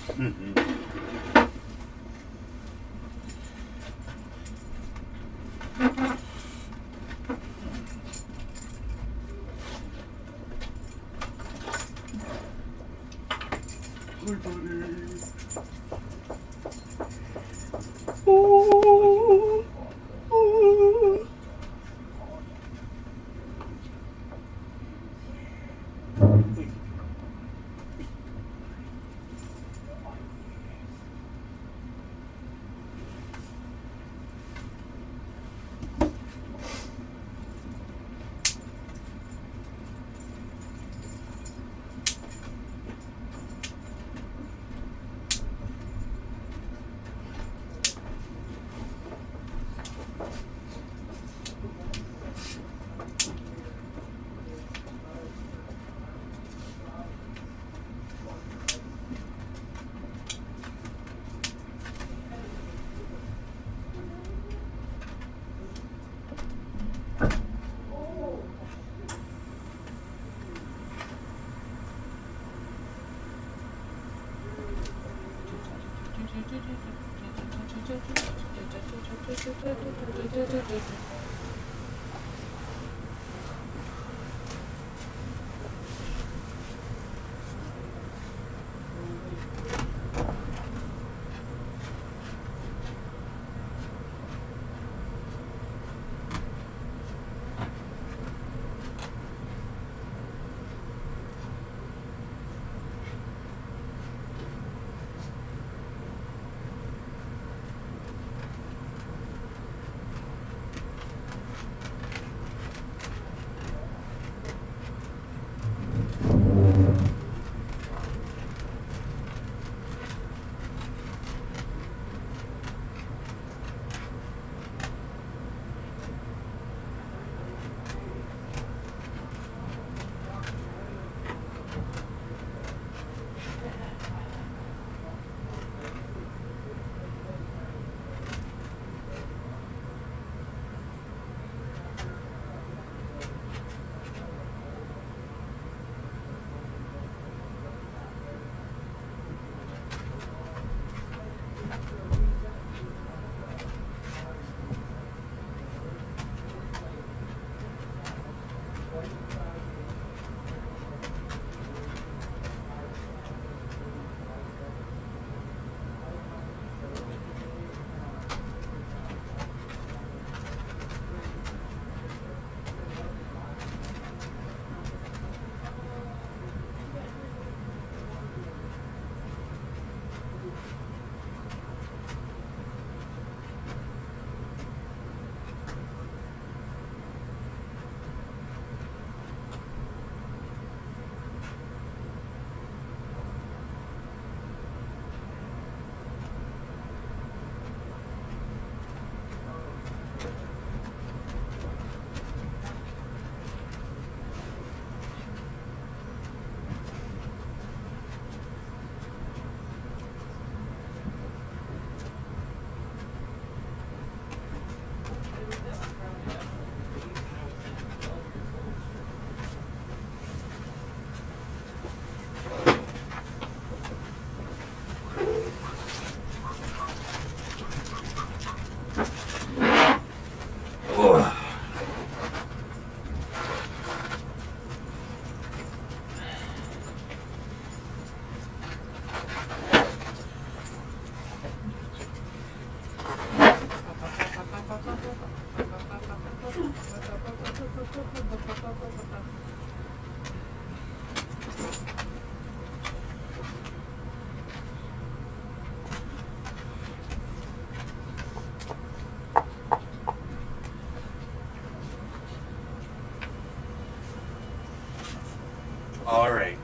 Alright.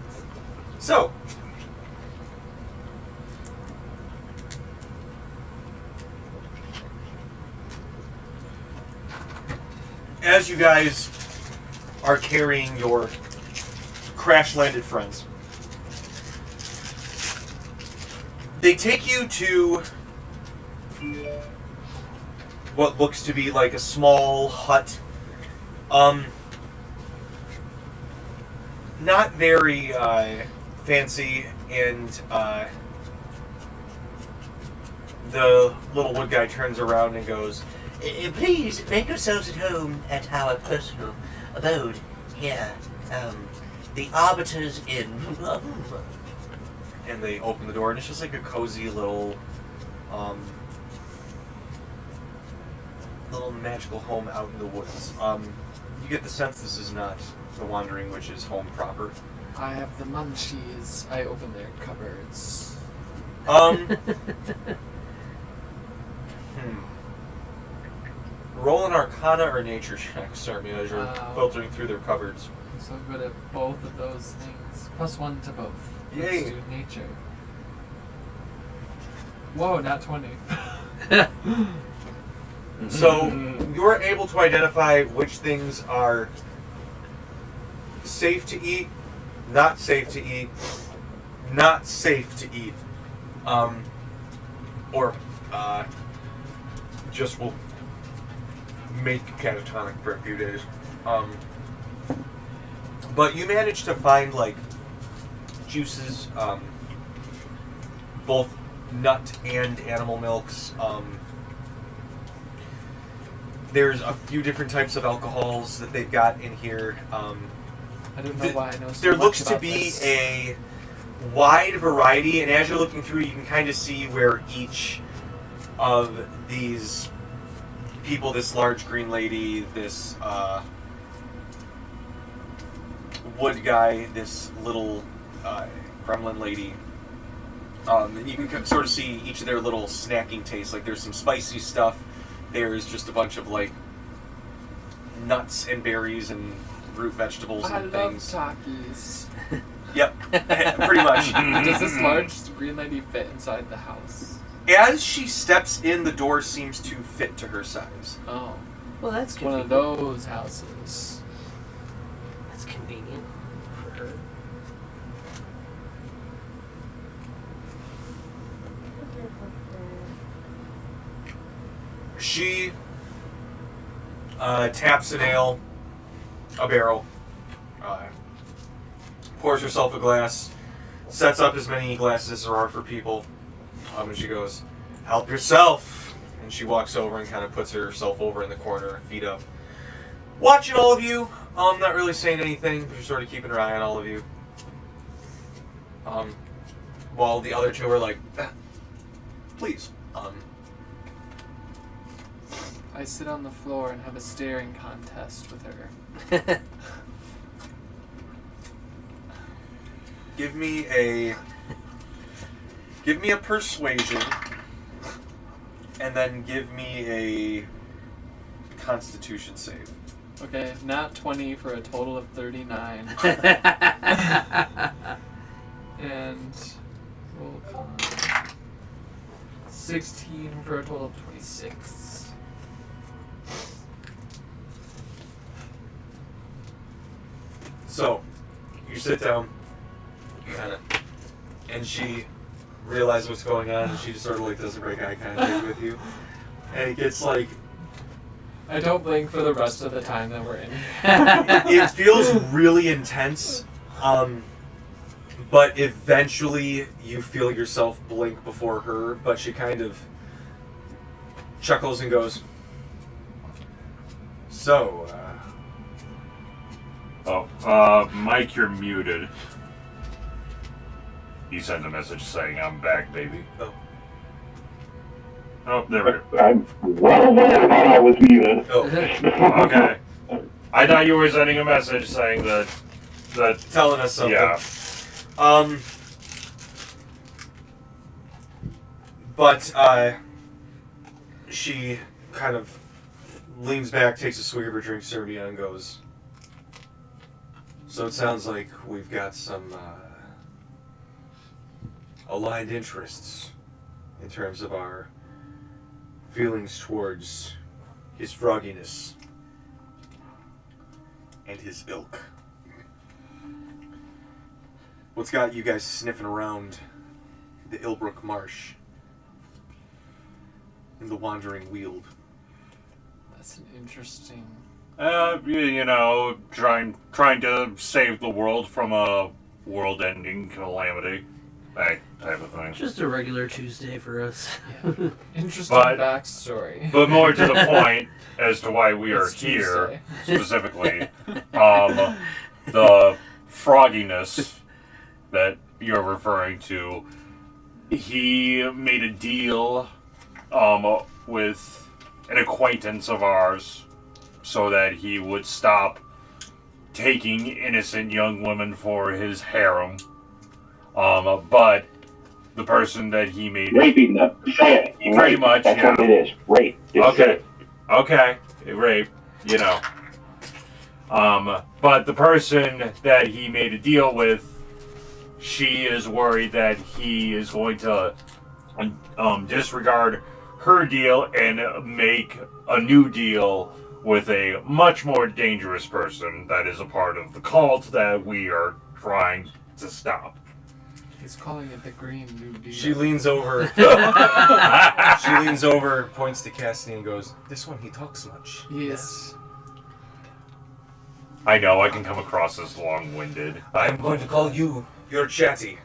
So, as you guys are carrying your crash-landed friends, they take you to what looks to be like a small hut. Not very fancy, and the little wood guy turns around and goes, Please make yourselves at home at our personal abode here. The Arbiter's Inn. and they open the door, and it's just like a cozy little magical home out in the woods. You get the sense this is not the Wandering Witch's home proper. I have the munchies. I open their cupboards. Roll an Arcana or Nature check, Sarmi, as you're filtering through their cupboards. I'm so good at both of those things. +1 to both. Yay. Let's do nature. Whoa, not 20. So you're able to identify which things are safe to eat, not safe to eat, not safe to eat, or just will make catatonic for a few days. But you manage to find like juices, both nut and animal milks. There's a few different types of alcohols that they've got in here. I don't know why I know so There much looks to about be this. a wide variety, and as you're looking through, you can kind of see where each of these people, this large green lady, this wood guy, this little gremlin lady, and you can sort of see each of their little snacking tastes. Like there's some spicy stuff, there's just a bunch of like nuts and berries and root vegetables I and love things. Takis. Yep, pretty much. Does this large green lady fit inside the house? As she steps in, the door seems to fit to her size. Oh, Well, that's it's one of convenient. those houses. That's convenient for her. She taps a nail, a barrel, pours herself a glass, sets up as many glasses as there are for people, and she goes, "Help yourself." And she walks over and kind of puts herself over in the corner, feet up, watching all of you. Not really saying anything, but she's sort of keeping her eye on all of you. While the other two are like, "Please." I sit on the floor and have a staring contest with her. Give me a persuasion, and then give me a Constitution save. Okay, not 20 for a total of 39. And roll con. 16 for a total of 26. So, you sit down, and she realizes what's going on, and she just sort of like doesn't break eye contact with you, and it gets like I don't blink for the rest of the time that we're in. it feels really intense, but eventually you feel yourself blink before her, but she kind of chuckles and goes, "So, Mike, you're muted. He sent a message saying, "I'm back, baby." oh, Oh, there we go. I'm well aware that I was muted. oh, Okay. I thought you were sending a message saying that telling us something." yeah. But she kind of leans back, takes a swig of her drink, Serbia, and goes, "So it sounds like we've got some aligned interests in terms of our feelings towards his frogginess and his ilk. What's got you guys sniffing around the Ilbrook Marsh in the Wandering Weald?" That's an interesting... You know, trying to save the world from a world-ending calamity, that type of thing. Just a regular Tuesday for us. Interesting But- backstory. But more to the point as to why we are It's here, Tuesday. specifically, the frogginess that you're referring to. He made a deal with an acquaintance of ours so that he would stop taking innocent young women for his harem. But the person that he made Raping them. Say it. Pretty Rape. much, That's yeah. what it is. Rape. Just say Okay. it. Rape, you know. But the person that he made a deal with, she is worried that he is going to disregard her deal and make a new deal with a much more dangerous person that is a part of the cult that we are trying to stop. He's calling it the Green New Deal. She leans over. She leans over, points to Cassidy, and goes, "This one, he talks much." Yes. I know I can come across as long-winded. I'm going to call you your chatty.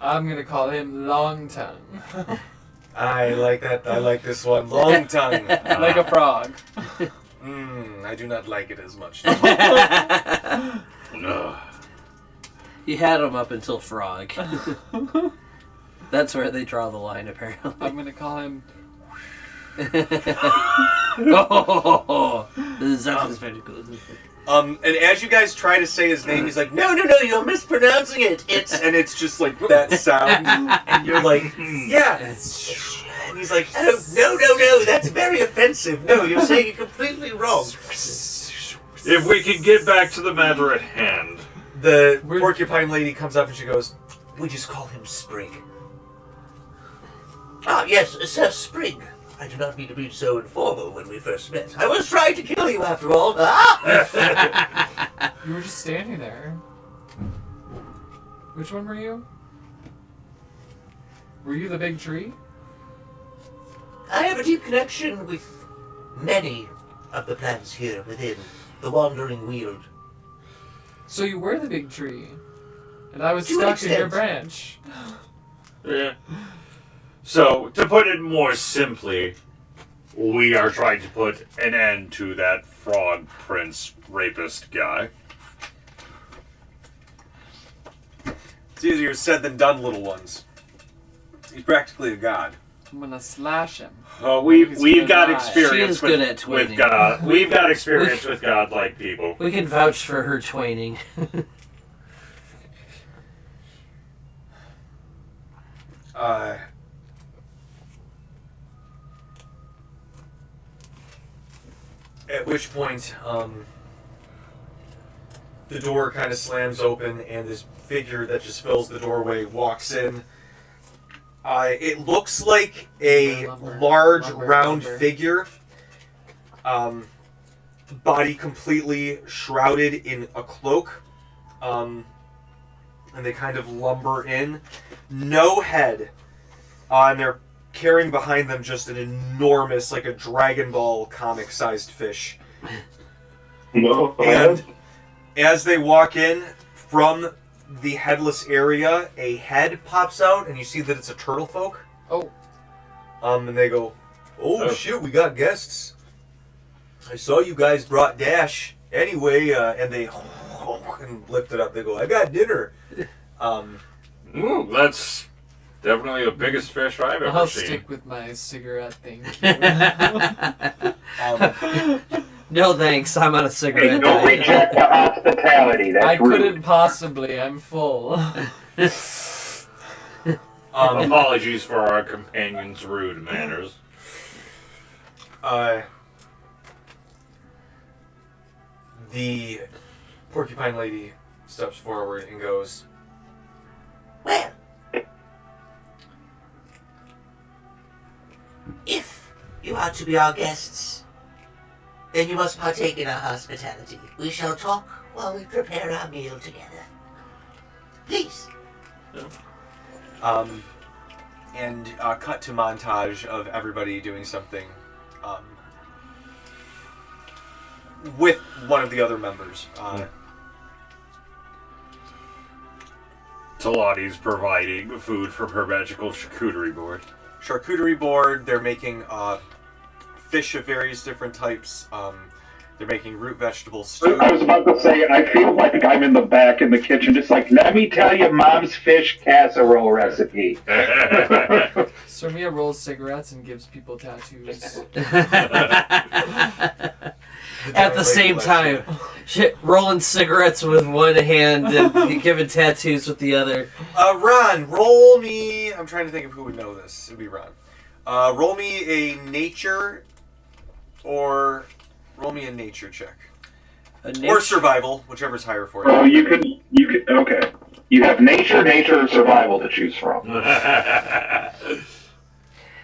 I'm gonna call him Long Tongue. I like that. I like this one. Long tongue. Like a frog. I do not like it as much. No. You had him up until Frog. That's where they draw the line, apparently. I'm gonna call him. Oh, that is very good. And as you guys try to say his name, he's like, no, you're mispronouncing it. And it's just like that sound. And you're like, yeah. And he's like, oh, no, that's very offensive. No, you're saying it completely wrong. If we could get back to the matter at hand. The porcupine lady comes up and she goes, we just call him Sprig. Ah, yes, Sir Sprig. I do not mean to be so informal when we first met. I was trying to kill you after all. Ah! You were just standing there. Which one were you? Were you the big tree? I have a deep connection with many of the plants here within the Wandering Weald. So you were the big tree, and I was To an stuck in your extent. branch. Yeah. So, to put it more simply, we are trying to put an end to that Frog Prince rapist guy. It's easier said than done, little ones. He's practically a god. I'm gonna slash him. We've He's gonna got die. experience She is good with, at with twinning. God. We've got experience with godlike people. We can vouch for her twining. At which point, the door kind of slams open and this figure that just fills the doorway walks in. It looks like a large, round figure. Body completely shrouded in a cloak. And they kind of lumber in. No head. And they're carrying behind them just an enormous, like a Dragon Ball comic-sized fish. No. And as they walk in from the headless area, a head pops out, and you see that it's a turtle folk. Oh, And they go, "Oh shoot, we got guests. I saw you guys brought Dash. Anyway," and they and lift it up. They go, "I got dinner." Ooh, that's definitely the biggest fish I've ever I'll seen. stick with my cigarette, thank you. No thanks, I'm on a Hey, cigarette don't diet. reject the hospitality. That's I rude. couldn't possibly, I'm full. Apologies for our companion's rude manners. The porcupine lady steps forward and goes, Well, if you are to be our guests, then you must partake in our hospitality. We shall talk while we prepare our meal together. Please. and cut to montage of everybody doing something with one of the other members. Talati's providing food from her magical charcuterie board. Charcuterie board. They're making fish of various different types. They're making root vegetable stew. I was about to say, I feel like I'm in the back in the kitchen, just like, let me tell you Mom's fish casserole recipe. Serve me a roll of cigarettes and gives people tattoos. At the same time, shit, rolling cigarettes with one hand and giving tattoos with the other. Ron, roll me. I'm trying to think of who would know this. It'd be Ron. Roll me a nature, or roll me a nature check, or survival, whichever's higher for you. Well, you can, okay. You have nature, or survival to choose from.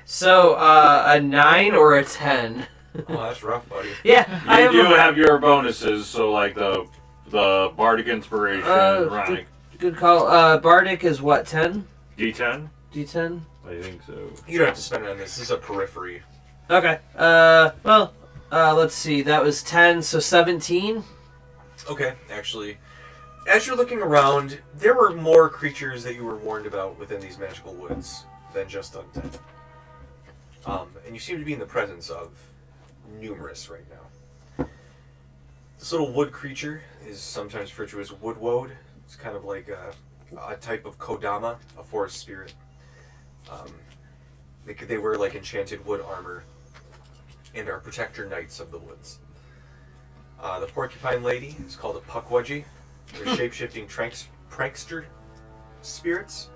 So, a 9 or a 10? Oh, that's rough, buddy. Yeah, I You do have have your bonuses, so like the Bardic Inspiration, Ronic. good call. Bardic is what, 10? D10? D10? I think so. You don't have to spend it on this. This is a periphery. Okay. Let's see. That was 10, so 17? Okay, actually, as you're looking around, there were more creatures that you were warned about within these magical woods than just undead. And you seem to be in the presence of numerous right now. This little wood creature is sometimes referred to as woodwode. It's kind of like a type of kodama, a forest spirit. They wear like enchanted wood armor and are protector knights of the woods. The porcupine lady is called a puckwudgie. They're shape-shifting prankster spirits.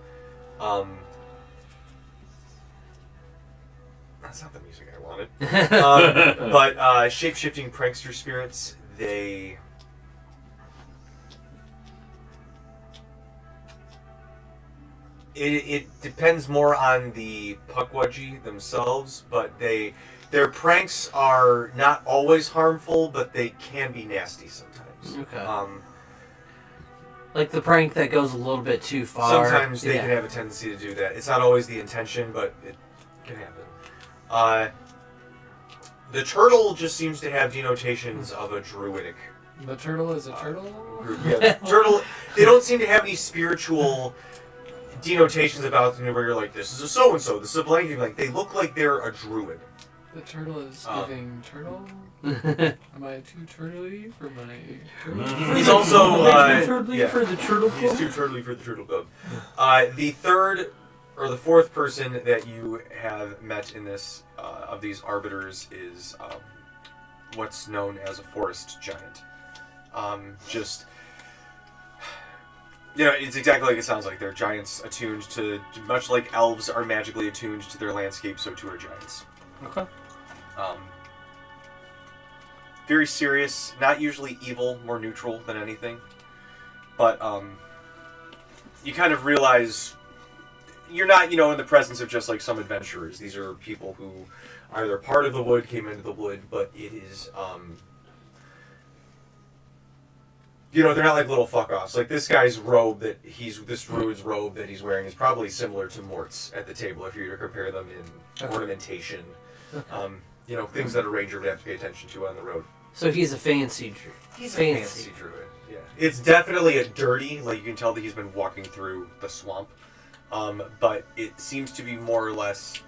That's not the music I wanted. But shape-shifting prankster spirits, it depends more on the puckwudgie themselves, but their pranks are not always harmful, but they can be nasty sometimes. Okay. Like the prank that goes a little bit too far. Sometimes they can have a tendency to do that. It's not always the intention, but it can happen. The turtle just seems to have denotations of a druidic The turtle is a turtle? group. Yeah, the turtle. They don't seem to have any spiritual denotations about them where you're like, this is a so-and-so, this is a blank. Like, they look like they're a druid. The turtle is giving turtle? Am I too turtly for my turtle? He's also Turtly for the turtle He's club? too turtly for the turtle club. The third or the fourth person that you have met in this of these arbiters is what's known as a forest giant. It's exactly like it sounds like. They're giants attuned to, much like elves are magically attuned to their landscape, so too are giants. Okay. Very serious, not usually evil, more neutral than anything. But you kind of realize you're not, in the presence of just like some adventurers. These are people who are either part of the wood, came into the wood, but it is, they're not like little fuck-offs. Like this guy's robe this druid's robe that he's wearing is probably similar to Mort's at the table if you were to compare them in ornamentation. Things that a ranger would have to pay attention to on the road. So he's a fancy druid. He's a fancy druid, yeah. It's definitely a dirty, like you can tell that he's been walking through the swamp. But it seems to be more or less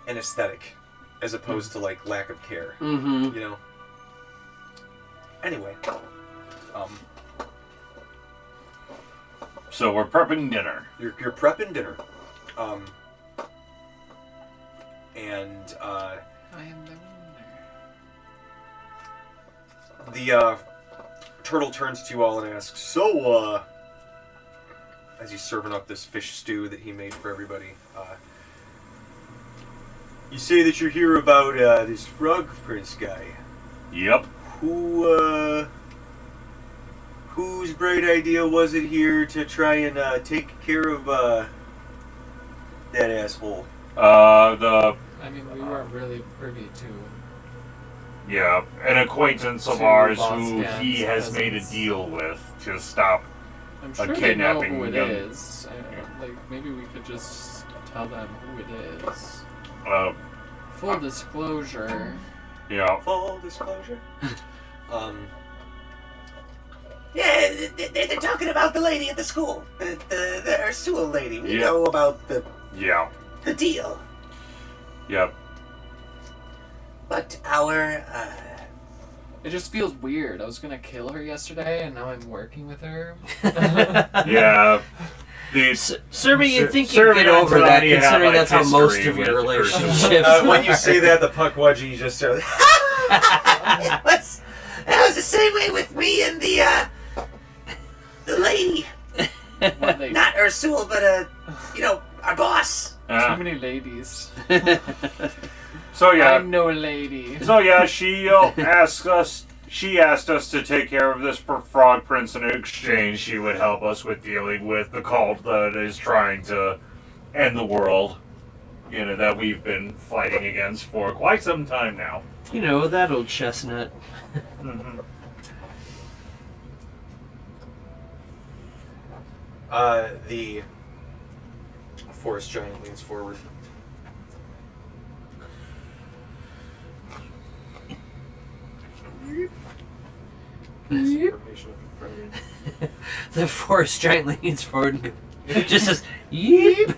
an aesthetic as opposed to like lack of care. Mm-hmm. Anyway. So we're prepping dinner. You're prepping dinner. I am the winner. The turtle turns to you all and asks, so, as he's serving up this fish stew that he made for everybody, you say that you're here about this Frog Prince guy. Yep. Whose bright idea was it here to try and take care of that asshole? I mean, we weren't really privy to. Yeah, an acquaintance of To ours who Losgann's he has made a presence. deal with to stop. I'm sure they know kidnapping who it gun. is. Maybe we could just tell them who it is. Full disclosure. Yeah. Full disclosure. Yeah, they're talking about the lady at the school. The Ursula lady. We Yeah. know about the deal. Yep. But our, It just feels weird. I was gonna kill her yesterday, and now I'm working with her. Yeah. Serby, you'd think you'd Serby get and over that, Tony have, considering like, that's how most history of your with relationships When you say that, the puckwudgie just it was the same way with me and the lady. What lady? Not Ursula, but our boss. Too many ladies. So yeah. I'm no lady. So yeah, she asked us. She asked us to take care of this Frog Prince, and in exchange, she would help us with dealing with the cult that is trying to end the world. That we've been fighting against for quite some time now. that old chestnut. Mm-hmm. The forest giant leans forward. The forest giant leans forward and goes, Just says, yeep.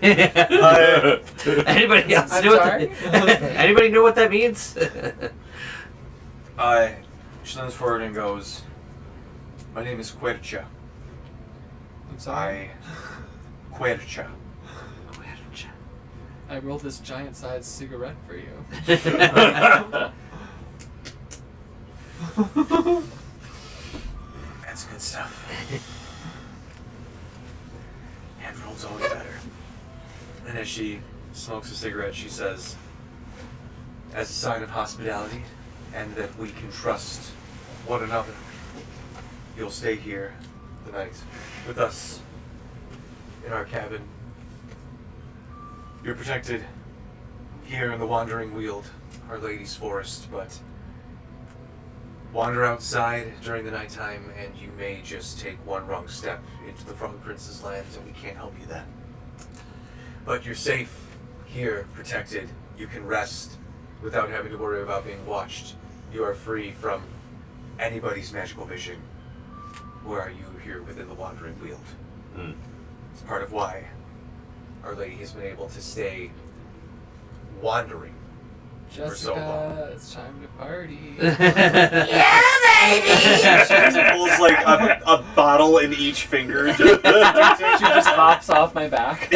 Anybody else I'm know sorry? Anybody know what that means? She leans forward and goes, "My name is Quercha. I'm sorry. Quercha." I rolled this giant-sized cigarette for you. That's good stuff. Hand rolls always better. And as she smokes a cigarette, she says, "As a sign of hospitality, and that we can trust one another, you'll stay here the night with us in our cabin. You're protected here in the Wandering Weald, Our Lady's Forest, but wander outside during the nighttime and you may just take one wrong step into the Frog Prince's land, and we can't help you then. But you're safe here, protected. You can rest without having to worry about being watched. You are free from anybody's magical vision. Where are you here within the Wandering Weald?" It's part of why Our Lady has been able to stay wandering for so long. Jessica, it's time to party. Yeah, baby! She just pulls like a bottle in each finger. She just hops off my back.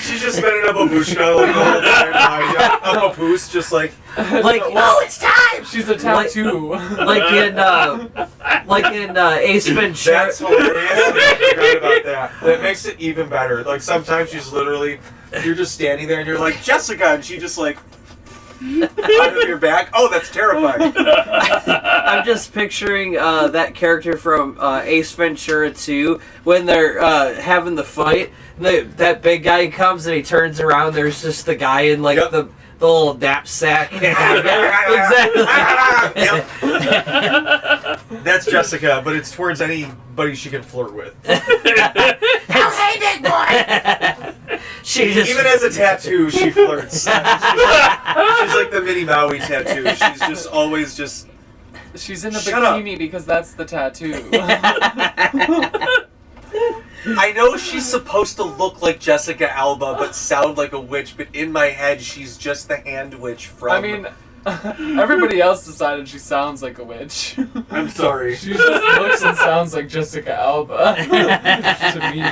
She's just spinning a babushka like the whole time. A papoose, just like Oh, it's time! She's a tattoo. like in Ace Ventura. that's hilarious. I forgot about that. That makes it even better. Like sometimes she's literally, you're just standing there and you're like, "Jessica," and she just like out of your back. Oh, that's terrifying. I'm just picturing that character from Ace Ventura 2 when they're having the fight. That big guy comes and he turns around. There's just the guy in like the little knapsack. Exactly. Yep. That's Jessica, but it's towards anybody she can flirt with. Oh, hey, big boy! She just Even as a tattoo, she flirts. She's like the Minnie Maui tattoo. She's just always just. She's in a Shut up. bikini because that's the tattoo. I know she's supposed to look like Jessica Alba, but sound like a witch. But in my head, she's just the hand witch from. I mean, everybody else decided she sounds like a witch. I'm sorry. She just looks and sounds like Jessica Alba to me.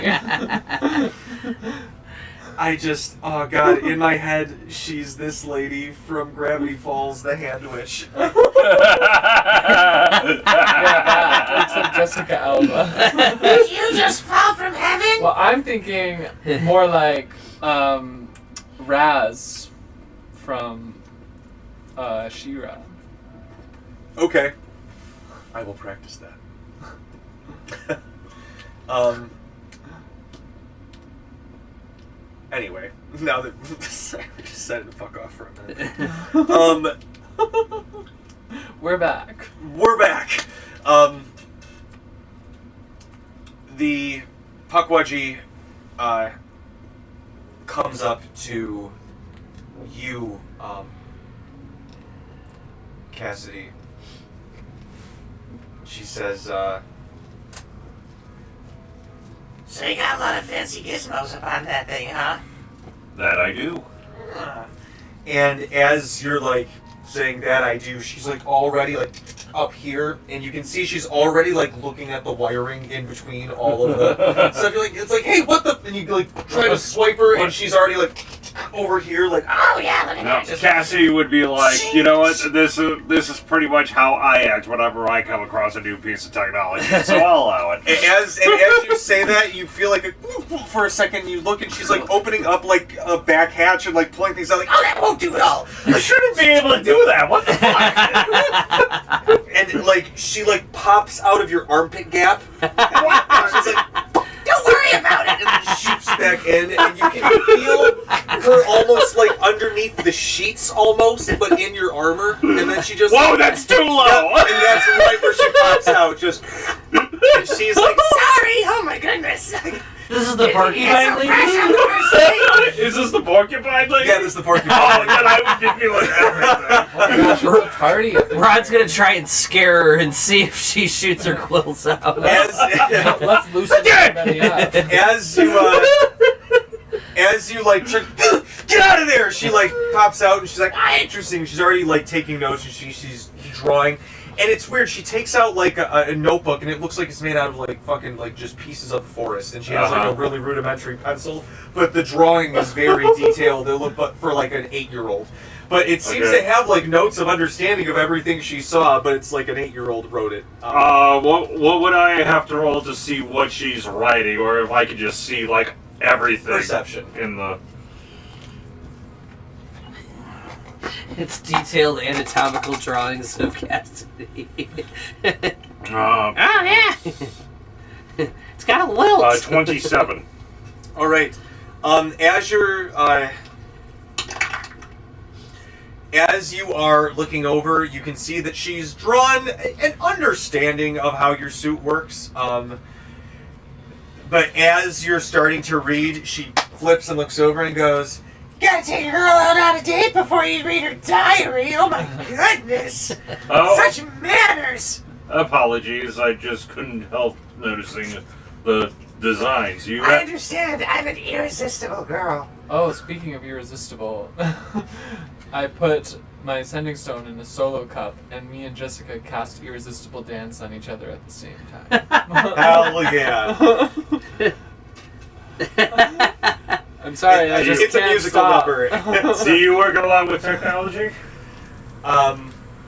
I just, oh god, in my head, she's this lady from Gravity Falls, the hand witch. Yeah, that. Except Jessica Alba. Did you just fall from heaven? Well, I'm thinking more like Raz from She-Ra. Okay. I will practice that. Anyway, now that sorry, we just decided to fuck off for a minute. We're back. We're back. The Pukwudgie comes up to you, Cassidy. She says, So you got a lot of fancy gizmos up on that thing, huh? That I do. and as you're like saying that I do, she's like already like up here, and you can see she's already like looking at the wiring in between all of the stuff. You're like, it's like, hey, what the? And you like try to swipe her, and she's already like over here, like, Oh, yeah, look at No, that. Just Cassie would be like, you know what? This is pretty much how I act whenever I come across a new piece of technology, so I'll allow it. as you say that, you feel like for a second, you look, and she's like opening up like a back hatch and like pulling things out, like, Oh, that won't do it all. I shouldn't be able to do that. What the fuck? and like she like pops out of your armpit gap. And she's like, Don't worry about it. and then shoots back in, and you can feel her almost like underneath the sheets, almost, but in your armor. And then she just Whoa, that's too low. Yep, and that's right where she pops out. Just and she's like, Sorry, oh my goodness! This is the porcupine It's so fresh out lady? the first day. Is this the porcupine lady? Yeah, this is the porcupine. Oh, then I would give you everything. Oh my gosh, it's a party. At the Rod's gonna try and scare her and see if she shoots her quills out. Let's loosen everybody up. As you like get out of there, she like pops out and she's like, interesting. She's already like taking notes and she's drawing. And it's weird. She takes out like a notebook, and it looks like it's made out of like fucking like just pieces of the forest. And she has like a really rudimentary pencil, but the drawing is very detailed. It look but for like an 8-year-old. But it seems to have like notes of understanding of everything she saw. But it's like an 8-year-old wrote it. What would I have to roll to see what she's writing, or if I could just see like everything? Perception. In the. It's detailed anatomical drawings of Cassidy. Uh, Oh, yeah! It's got a lilt! 27. All right. As you are looking over, you can see that she's drawn an understanding of how your suit works. But as you're starting to read, she flips and looks over and goes, Gotta take a girl out on a date before you read her diary. Oh my goodness! Oh, Such manners! apologies. I just couldn't help noticing the designs. I understand. I'm an irresistible girl. Oh, speaking of irresistible, I put my sending stone in a solo cup, and me and Jessica cast irresistible dance on each other at the same time. hell yeah. I'm sorry, I just It's a can't musical stop. number. Do you work along with technology? I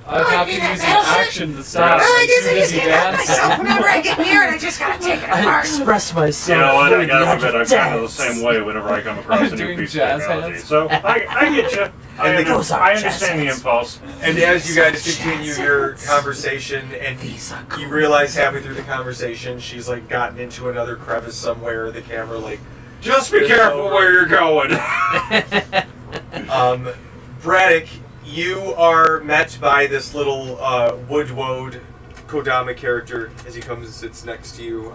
have to use an action to stop. Well, I I'm guess too I just busy can't help myself dancing. whenever I get near it. I just gotta take it I apart. express myself. You know what? I through the gotta act admit, I'm of kind of the dance. same way whenever I come across a new Doing piece of jazz technology. hands. So I get you. I Those are understand the jazz impulse. And as you guys continue your conversation, and you realize halfway through the conversation, she's like gotten into another crevice somewhere. The camera like Just be careful where you're going. Braddock, you are met by this little Woodwode Kodama character as he comes and sits next to you,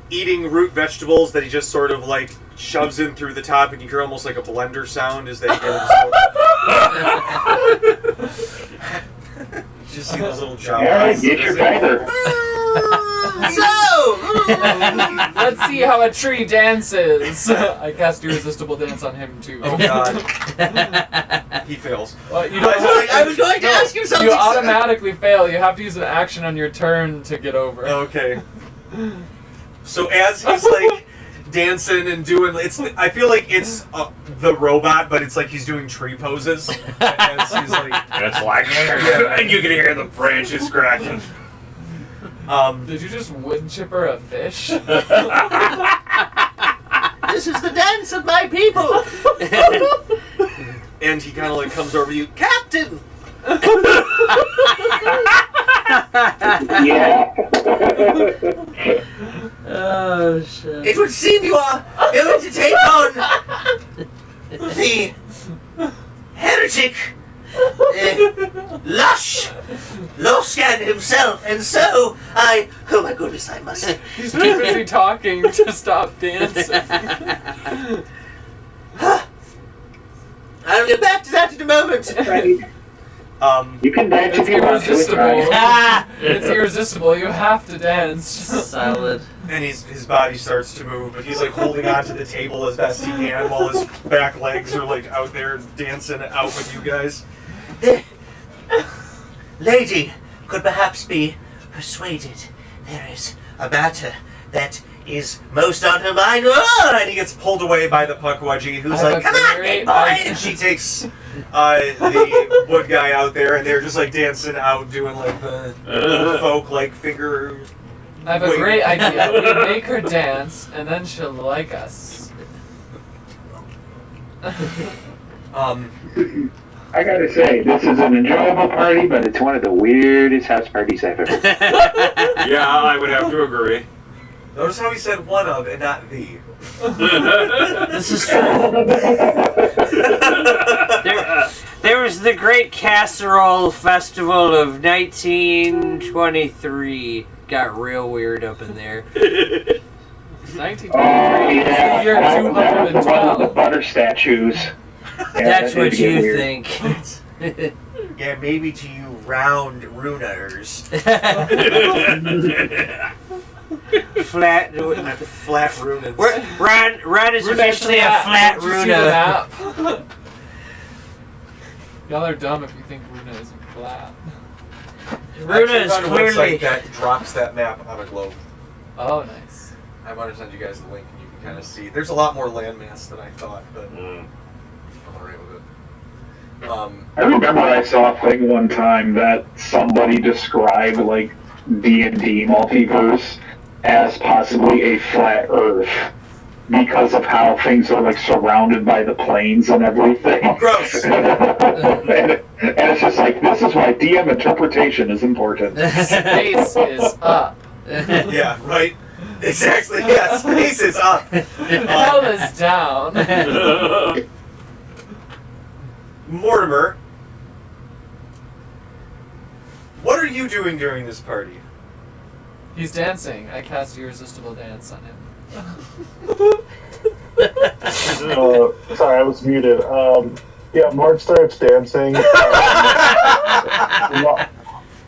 eating root vegetables that he just sort of like shoves in through the top, and you hear almost like a blender sound as they just see those little jaws. Alright, get your finger. Let's see how a tree dances. I cast irresistible dance on him too. Oh god. He fails. Well, you don't I was going to ask you something. You automatically fail. You have to use an action on your turn to get over. Okay. So as he's like dancing and doing, I feel like it's the robot, but it's like he's doing tree poses. As he's like, It's like, and you can hear the branches cracking. Did you just wood chipper a fish? This is the dance of my people. and he kind of like comes over to you, Captain. Yeah. Oh, shit. It would seem you are going to take on the heretic Lush Losgann himself, and so oh my goodness, I must. He's too busy talking to stop dancing. I'll get back to that in a moment. You can dance It's if you want to. It's irresistible. fine. It's irresistible. You have to dance. Solid. And his body starts to move, but he's like holding onto the table as best he can while his back legs are like out there dancing out with you guys. The lady could perhaps be persuaded. There is a matter that is most on her mind. Oh! And he gets pulled away by the Pukwudgie, who's I like, have "Come a on, great big boy!" idea. And she takes the wood guy out there, and they're just like dancing out, doing like the little folk like finger. I have a Wait. great idea. We make her dance, and then she'll like us. I gotta say, this is an enjoyable party, but it's one of the weirdest house parties I've ever been. Yeah, I would have to agree. Notice how he said one of and not the. This is true. There was the Great Casserole Festival of 1923. got real weird up in there. 1923. Oh, yeah. It's the year That was the one with the 212. butter statues. Yeah, That's that did what get you weird. think. Yeah, maybe to you round runers. Flat. Flat runers. Ron is officially a flat Did you see the Runa. map? Y'all are dumb if you think Runa isn't flat. Runa is found a clearly. website that drops that map on a globe. Oh, nice. I want to send you guys the link and you can kind of see. There's a lot more landmass than I thought, but I'm alright with it. I remember I saw a thing one time that somebody described like D&D multiverse as possibly a flat Earth because of how things are like surrounded by the planes and everything. Gross. and it's just like, this is why DM interpretation is important. Space is up. Yeah, right. Exactly. Yeah, space is up. Hell is down. Mortimer, what are you doing during this party? He's dancing. I cast Irresistible Dance on him. Sorry, I was muted. Yeah, Mark starts dancing.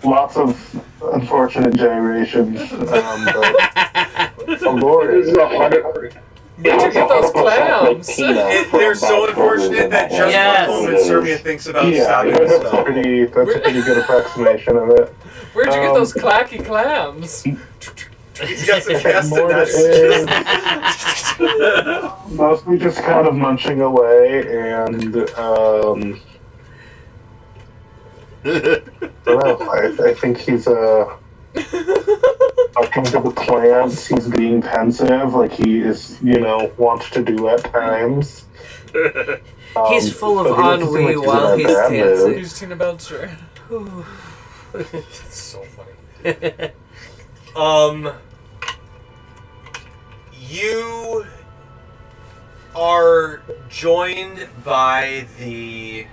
Lots of unfortunate gyrations. But This is 100. Where'd you get those clams? They're so unfortunate that just Yes. one moment Sermia thinks about yeah, stopping the that's a spell. pretty good approximation of it. Where'd you get those clacky clams? He's got some Morta castanets. is mostly just kind of munching away, and I don't know. I think he's talking to the plants. He's being pensive, like he is, wants to do at times. He's full of but he doesn't seem ennui like while in a he's bad mood. dancing. Here's Tina Belcher. It's so funny. You are joined by the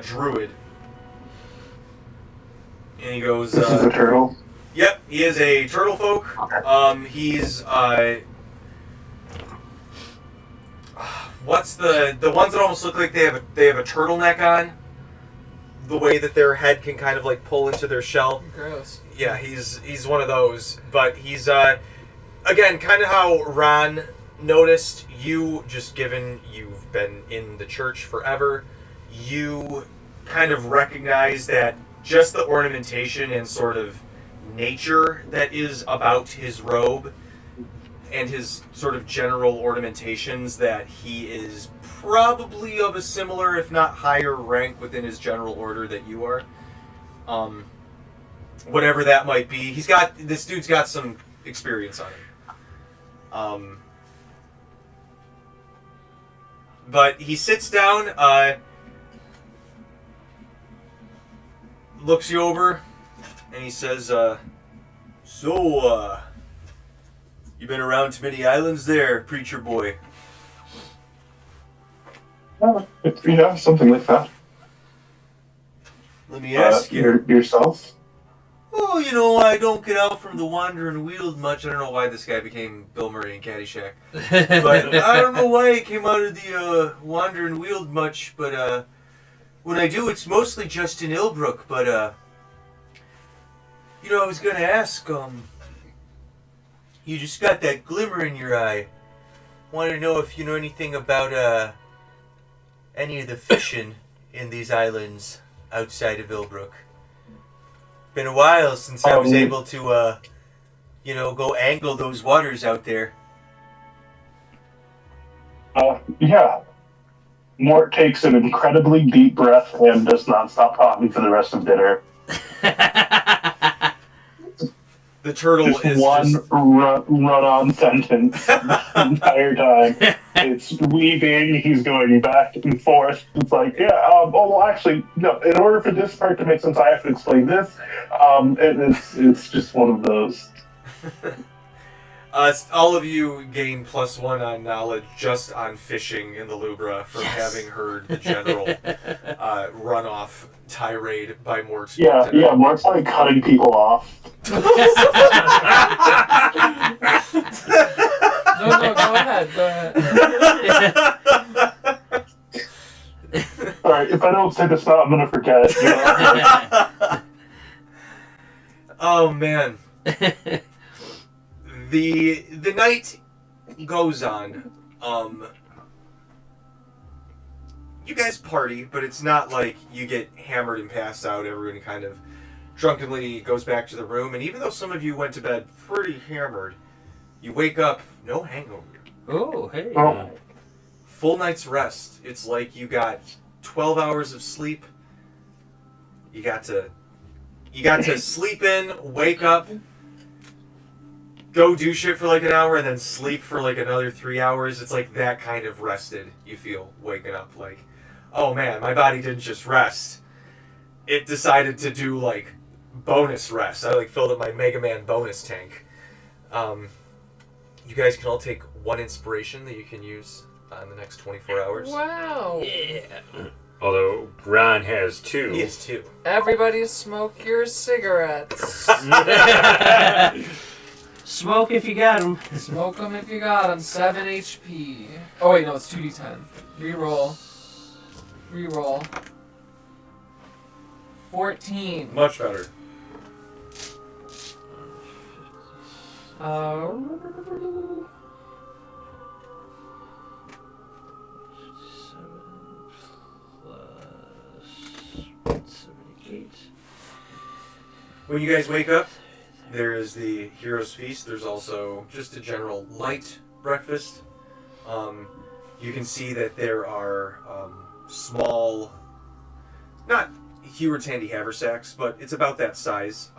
druid. And he goes, This is a turtle. yep, he is a turtle folk. He's, what's the ones that almost look like they have a turtleneck on? The way that their head can kind of like pull into their shell. Gross. Yeah, he's one of those, but he's again kind of how Ron noticed you. Just given you've been in the church forever, you kind of recognize that just the ornamentation and sort of nature that is about his robe and his sort of general ornamentations, that he is probably of a similar, if not higher rank within his general order that you are. Whatever that might be. This dude's got some experience on him. But he sits down, looks you over, and he says, So, you been around to many islands there, preacher boy? Yeah, something like that. Let me ask you. Yourself? Oh, I don't get out from the Wandering Wheel much. I don't know why this guy became Bill Murray in Caddyshack. But I don't know why he came out of the Wandering Wheel much, but when I do, it's mostly just in Ilbrook. But, I was going to ask, you just got that glimmer in your eye. Want to know if you know anything about any of the fishing in these islands outside of Ilbrook. Been a while since I was able to, go angle those waters out there. Yeah. Mort takes an incredibly deep breath and does not stop talking for the rest of dinner. The turtle Just is one just... run-on sentence the entire time. It's weaving, he's going back and forth. It's like, actually, no, in order for this part to make sense, I have to explain this. It's just one of those. All of you gain +1 on knowledge just on fishing in the Lubra from having heard the general run-off tirade by Mort. Yeah, Mark's like cutting people off. No, go ahead. Alright, if I don't say this now, I'm gonna forget. You know? Oh, man. The night goes on. You guys party, but it's not like you get hammered and pass out. Everyone kind of drunkenly goes back to the room, and even though some of you went to bed pretty hammered, you wake up, no hangover. Oh, hey. Oh. Full night's rest. It's like you got 12 hours of sleep. You got to sleep in, wake up, go do shit for like an hour, and then sleep for like another 3 hours. It's like that kind of rested you feel waking up. Like, oh man, my body didn't just rest. It decided to do like bonus rest. I like filled up my Mega Man bonus tank. You guys can all take 1 inspiration that you can use in the next 24 hours. Wow. Yeah. Although Ron has 2. He has 2. Everybody smoke your cigarettes. Smoke if you got them. Smoke them if you got them. 7 HP. Oh wait, no, it's 2d10. Reroll. 14. Much better. Uh, 78. When you guys wake up, there is the Hero's Feast. There's also just a general light breakfast. You can see that there are small, not Hewitt's handy haversacks, but it's about that size.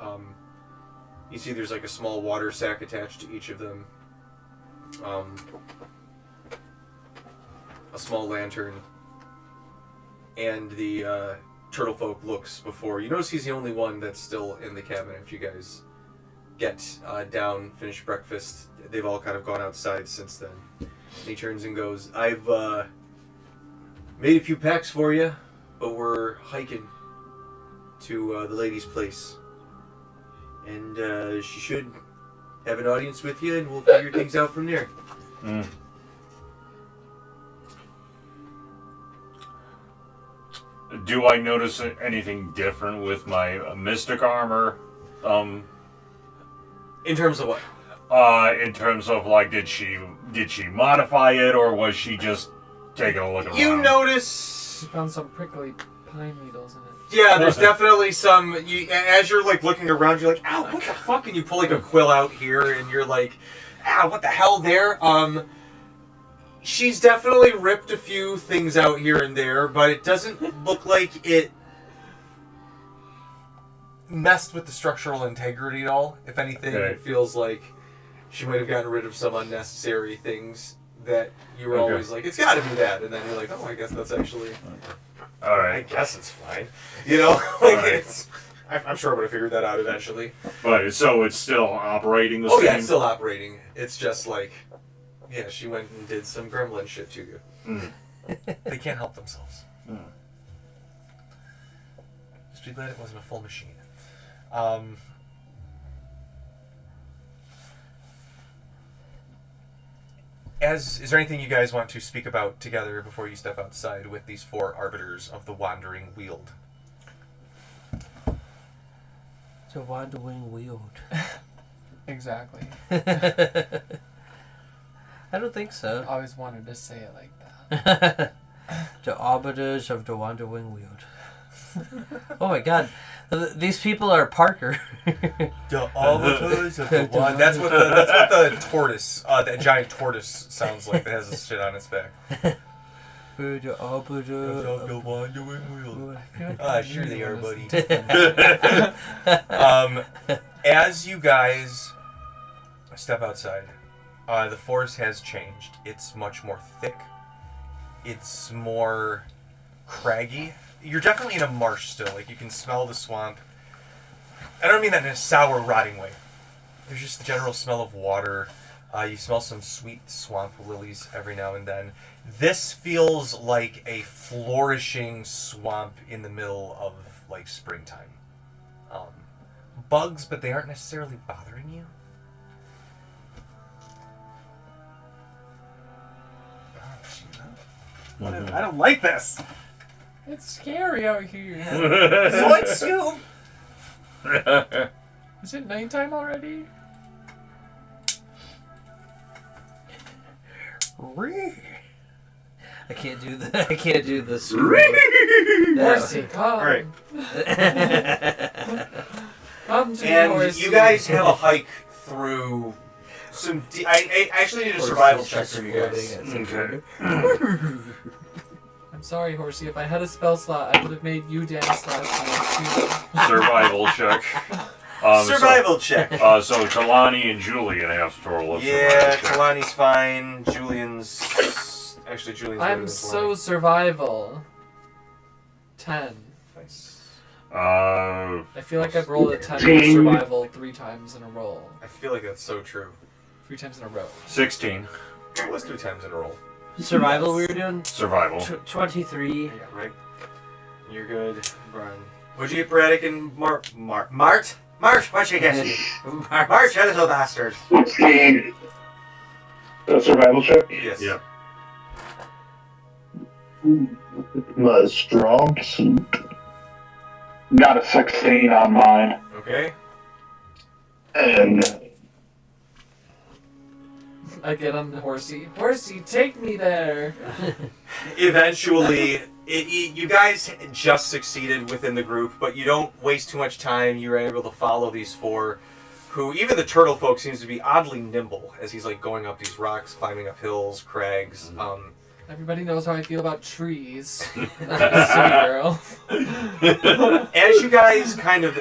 You see there's like a small water sack attached to each of them. A small lantern. And the turtle folk looks before. You notice he's the only one that's still in the cabin after you guys get down, finish breakfast. They've all kind of gone outside since then. And he turns and goes, I've made a few packs for you, but we're hiking to the lady's place. And she should have an audience with you, and we'll figure things out from there. Mm. Do I notice anything different with my mystic armor? In terms of what? In terms of like, did she modify it, or was she just taking a look around? You notice... you found some prickly pine needles in it. Yeah, there's definitely some... as you're like looking around, you're like, ow, what the fuck? And you pull like a quill out here, and you're like, ow, what the hell there? She's definitely ripped a few things out here and there, but it doesn't look like it messed with the structural integrity at all. If anything, Okay. it feels like she might have gotten rid of some unnecessary things that you were always like, it's got to be that, and then you're like, oh, I guess that's actually... All I right, guess it's fine. You know? Like, Alright. it's... I'm sure I would have figured that out eventually. but so it's still operating the Oh same. yeah, it's still operating. It's just like... yeah, she went and did some gremlin shit to you. Mm. They can't help themselves. Mm. Just be glad it wasn't a full machine. Is there anything you guys want to speak about together before you step outside with these 4 arbiters of the Wandering Wield? The Wandering Wield. Exactly. I don't think so. Always wanted to say it like that. The arbiters of the Wandering Wield. Oh my god. These people are Parker. The arbiters of the one. That's what the tortoise, that giant tortoise sounds like that has this shit on its back. We're the arbiters of the Wandering Wield. Ah, Sure they are, buddy. As you guys step outside, the forest has changed. It's much more thick. It's more craggy. You're definitely in a marsh still. Like, you can smell the swamp. I don't mean that in a sour, rotting way. There's just the general smell of water. You smell some sweet swamp lilies every now and then. This feels like a flourishing swamp in the middle of like springtime. Bugs, but they aren't necessarily bothering you. I don't like this. It's scary out here. So it's you. Is it nighttime already? I can't do the. I can't do the. Horsey, come. All right. Come to And Horsey. you guys have a hike through some. I actually need a survival check from you guys. Okay. I'm sorry, Horsey. If I had a spell slot, I would have made you dance last night Survival check. Survival check. So Talani and Julian have to roll a Yeah, survival check. Talani's fine. Julian's too. better I'm than so Talani. survival. 10. Nice. I feel like I've rolled a 10 for Ding. survival 3 times in a row. I feel like that's so true. 3 times in a row. 16. Let's do 3 times in a row. Survival we were doing? Survival. 23. Yeah, right. You're good, Brian. What'd you get, Braddock and Mart? Mart, what'd you get? Mart, you little bastard. 16. A survival check? Yes. Yep. My strong suit. Got a 16 on mine. Okay. And I get on the Horsey. Horsey, take me there! Eventually, you guys just succeeded within the group, but you don't waste too much time. You're able to follow these 4, who even the turtle folk seems to be oddly nimble as he's like going up these rocks, climbing up hills, crags. Everybody knows how I feel about trees. City girl. As you guys kind of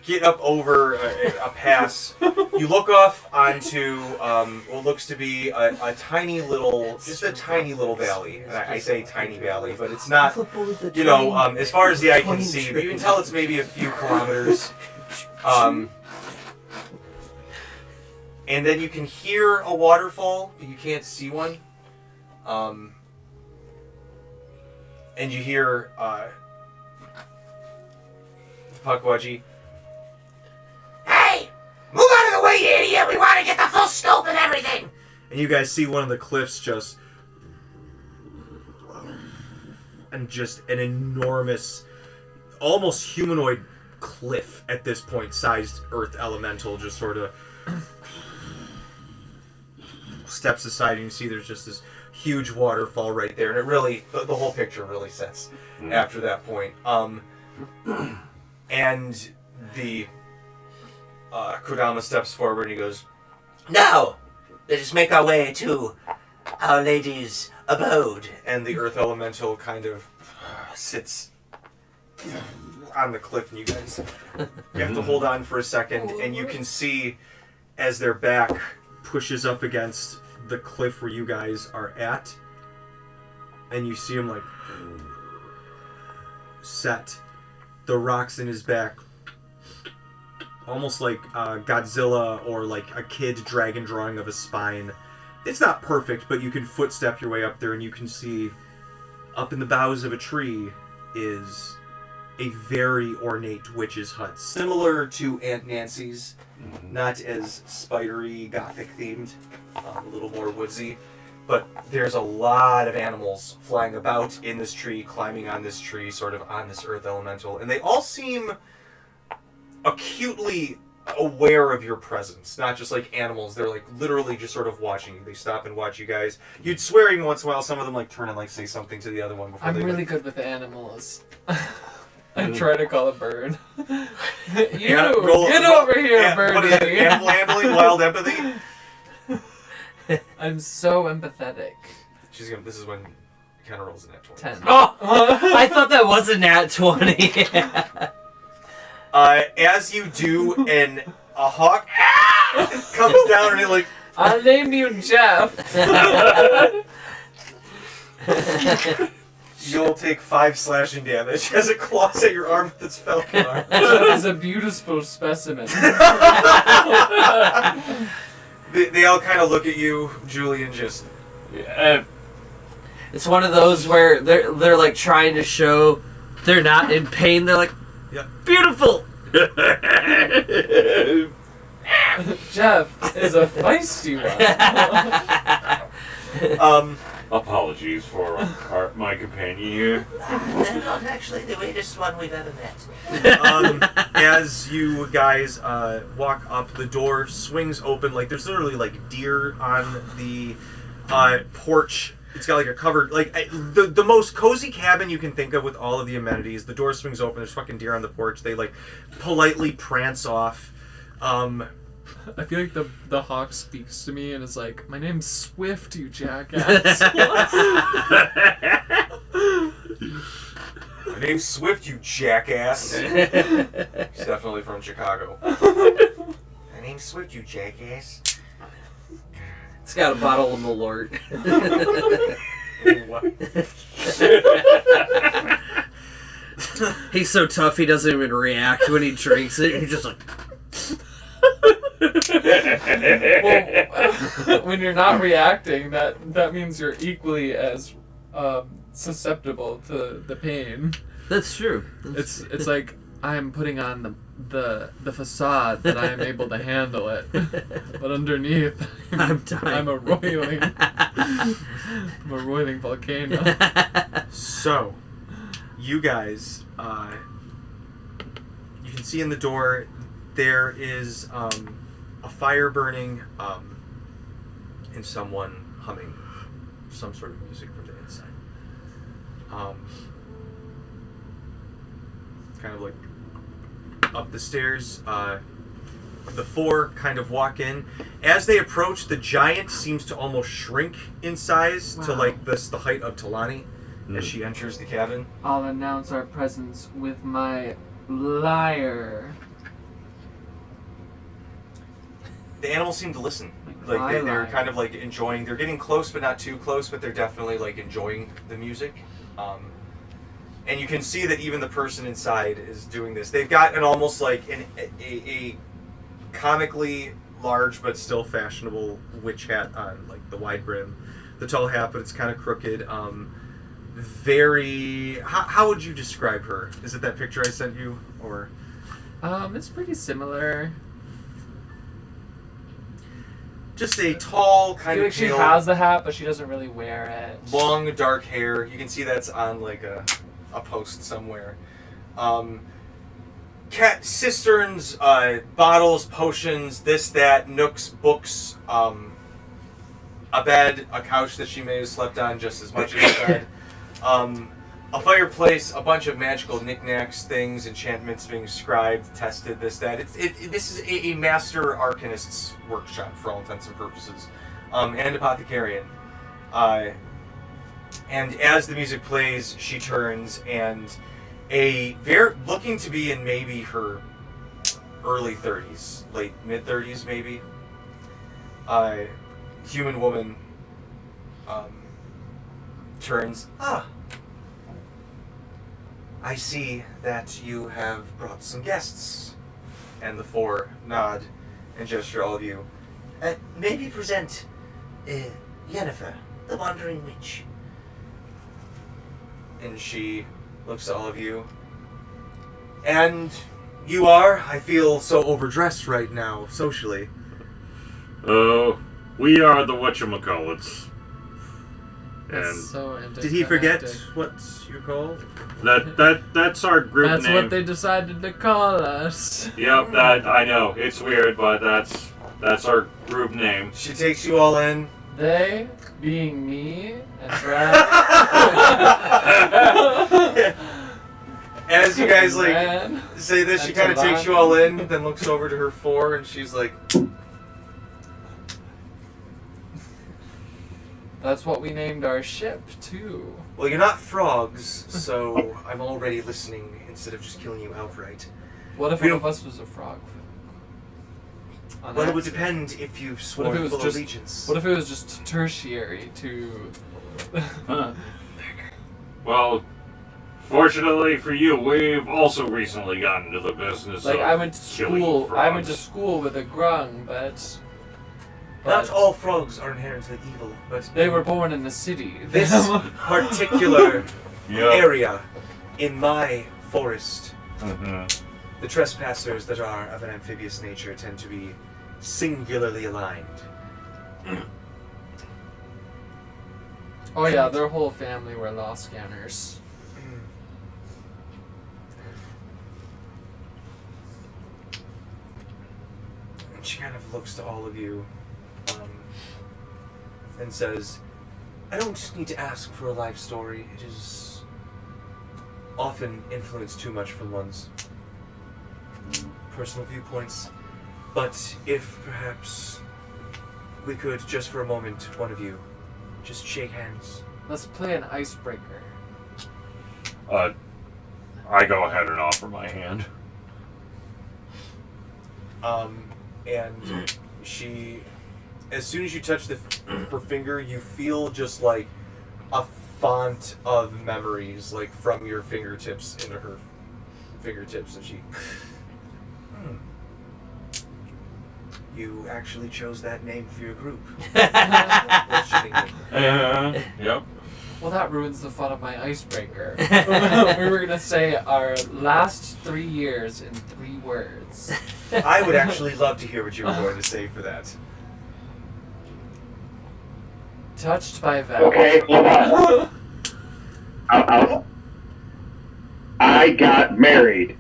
get up over a pass, you look off onto what looks to be a tiny little, just a tiny little valley. And I say tiny valley, but it's not, you know, as far as the eye can see, but you can tell it's maybe a few kilometers. And then you can hear a waterfall, but you can't see one. And you hear Pukwudgie. Hey! Move out of the way, you idiot! We want to get the full scope and everything! And you guys see one of the cliffs just... And just an enormous, almost humanoid cliff at this point, sized earth elemental just sort of steps aside, and you see there's just this huge waterfall right there, and it really, the whole picture really sets after that point. And the Kodama steps forward and he goes, Now, let us make our way to Our Lady's abode. and the earth elemental kind of sits on the cliff, and you guys you have to hold on for a second, and you can see as their back pushes up against the cliff where you guys are at, and you see him like set the rocks in his back almost like Godzilla or like a kid dragon drawing of a spine. It's not perfect, but you can footstep your way up there, and you can see up in the boughs of a tree is a very ornate witch's hut, similar to Aunt Nancy's, not as spidery, gothic themed, a little more woodsy. But there's a lot of animals flying about in this tree, climbing on this tree, sort of on this earth elemental, and they all seem acutely aware of your presence. Not just like animals, they're like literally just sort of watching you. They stop and watch you guys. You'd swear even once in a while some of them like turn and like say something to the other one before I'm they really good with animals. I try to call a bird. You! Get over here, birdie! What is it? Animal handling, wild empathy? I'm so empathetic. This is when it kind of rolls in that 20. 10. Oh! I thought that was a nat 20. As you do, and a hawk comes down and it like... I'll name you Jeff. You'll take 5 slashing damage as it claws at your arm with its falcon arm. Jeff is a beautiful specimen. They all kind of look at you, Julian, just... It's one of those where they're like trying to show they're not in pain. They're like, Yeah. beautiful. Jeff is a feisty one. Apologies for my companion here. They're not actually the weirdest one we've ever met. As you guys walk up, the door swings open. Like there's literally like deer on the porch. It's got like a covered, like the most cozy cabin you can think of with all of the amenities. The door swings open. There's fucking deer on the porch. They like politely prance off. I feel like the hawk speaks to me and is like, "My name's Swift, you jackass." My name's Swift, you jackass. He's definitely from Chicago. My name's Swift, you jackass. It's got a bottle of Malort. He's so tough he doesn't even react when he drinks it. He's just like... Well, when you're not reacting, that means you're equally as susceptible to the pain. That's true. It's like I'm putting on the facade that I am able to handle it, but underneath I'm dying. I'm a roiling volcano. So, you guys, you can see in the door there is a fire burning and someone humming some sort of music from the inside. Kind of like up the stairs. The 4 kind of walk in. As they approach, the giant seems to almost shrink in size to like the height of Talani as she enters the cabin. I'll announce our presence with my lyre. The animals seem to listen. Like they're kind of like enjoying. They're getting close, but not too close. But they're definitely like enjoying the music. And you can see that even the person inside is doing this. They've got an almost like a comically large but still fashionable witch hat on, like the wide brim, the tall hat, but it's kind of crooked. Very. How would you describe her? Is it that picture I sent you, or? It's pretty similar. Just a tall, I kind feel of like she pale, has the hat, but she doesn't really wear it. long, dark hair. You can see that's on like a post somewhere. Cat cisterns, bottles, potions, this, that, nooks, books, a bed, a couch that she may have slept on just as much as a bed, a fireplace, a bunch of magical knickknacks, things, enchantments being scribed, tested, this, that. This is a master arcanist's workshop for all intents and purposes, and apothecarian. And as the music plays, she turns, and looking to be in maybe her early 30s, late mid 30s maybe, human woman turns. I see that you have brought some guests. And the 4 nod and gesture all of you. Maybe present Yennifer, the Wandering Witch. And she looks at all of you. And you are? I feel so overdressed right now, socially. Oh, we are the whatchamacallits. That's And so Did he forget anticlimactic. what you're called? that's our group That's name. what they decided to call us. Yep, that I know. It's weird, but that's our group name. She takes you all in. They, being me and Brad. As you guys like Brad, say this, she and kind of takes Talani. you all in, then looks over to her 4, and she's like, That's what we named our ship, too. well, you're not frogs, so I'm already listening instead of just killing you outright. What if We one of don't- us was a frog? On Well, it would accident? depend if you've What if sworn it was full just? allegiance. What if it was just tertiary to? Huh. Well, fortunately for you, we've also recently gotten into the business Like of I went to killing school. I went to frogs. school with a grung, but Not all frogs are inherently evil, but they were born in the city. this particular Yep. area in my forest, Mhm. the trespassers that are of an amphibious nature tend to be singularly aligned. Oh yeah, their whole family were Losganners. And she kind of looks to all of you and says, I don't need to ask for a life story. It is often influenced too much from one's personal viewpoints. But if perhaps we could, just for a moment, one of you, just shake hands. Let's play an icebreaker. I go ahead and offer my hand. And she, as soon as you touch her finger, you feel just like a font of memories, like from your fingertips into her fingertips, and she. You actually chose that name for your group. Yep. Well, that ruins the fun of my icebreaker. We were gonna say our last 3 years in 3 words. I would actually love to hear what you were going to say for that. Touched by Val. Okay, hold on. I got married.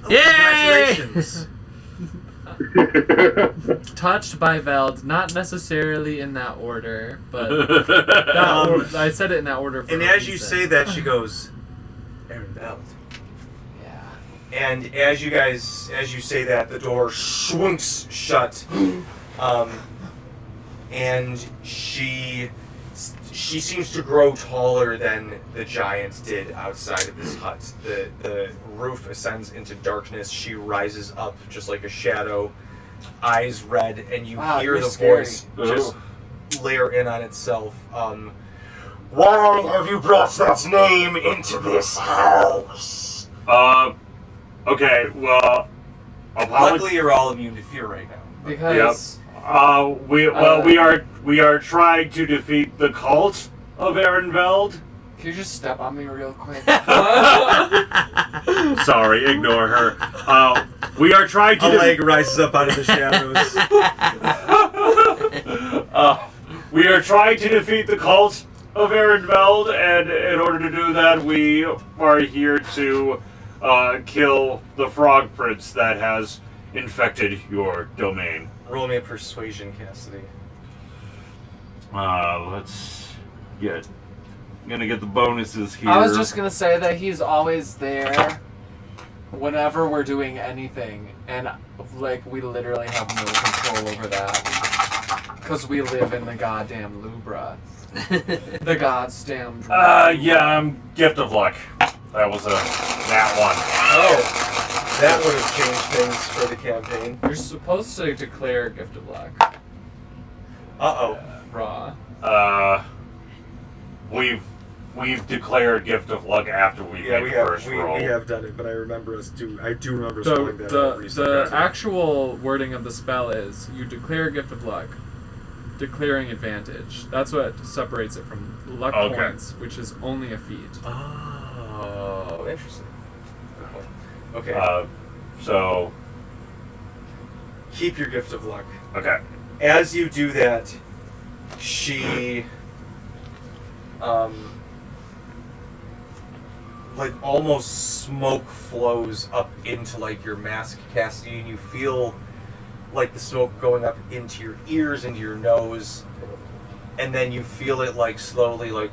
Oh, Yay! congratulations. Touched by Veld, not necessarily in that order, but I said it in that order. For And a as you reason. say that, she goes, Aaron Belt. Yeah. And as you say that, the door swings shut. And she seems to grow taller than the giant did outside of this hut. The roof ascends into darkness. She rises up just like a shadow, eyes red, and you Wow, hear you're the scary. voice just layer in on itself. Why have you brought that name into this house? Okay, well, Luckily, you're all immune to fear right now. Because we are trying to defeat the cult of Ehrenfeld. can you just step on me real quick? Sorry, ignore her. We are trying to A leg rises up out of the shadows. we are trying to defeat the cult of Ehrenfeld, and in order to do that, we are here to kill the Frog Prince that has infected your domain. Roll me a persuasion, Cassidy. Let's get. I'm gonna get the bonuses here. I was just gonna say that he's always there whenever we're doing anything, and like we literally have no control over that because we live in the goddamn Lubra, the goddamn. Yeah, I'm gift of luck. That was a nat one. Oh, that would have changed things for the campaign. You're supposed to declare gift of luck. Uh-oh. Raw. We've declared gift of luck after we made the first roll. we have done it, but I do remember So spelling that out recently. the actual wording of the spell is you declare gift of luck, declaring advantage. That's what separates it from luck points, which is only a feat. Oh, interesting. Good point. Okay. So Keep your gift of luck. okay. As you do that, she like almost smoke flows up into like your mask, Cassidy, and you feel like the smoke going up into your ears, into your nose, and then you feel it like slowly like,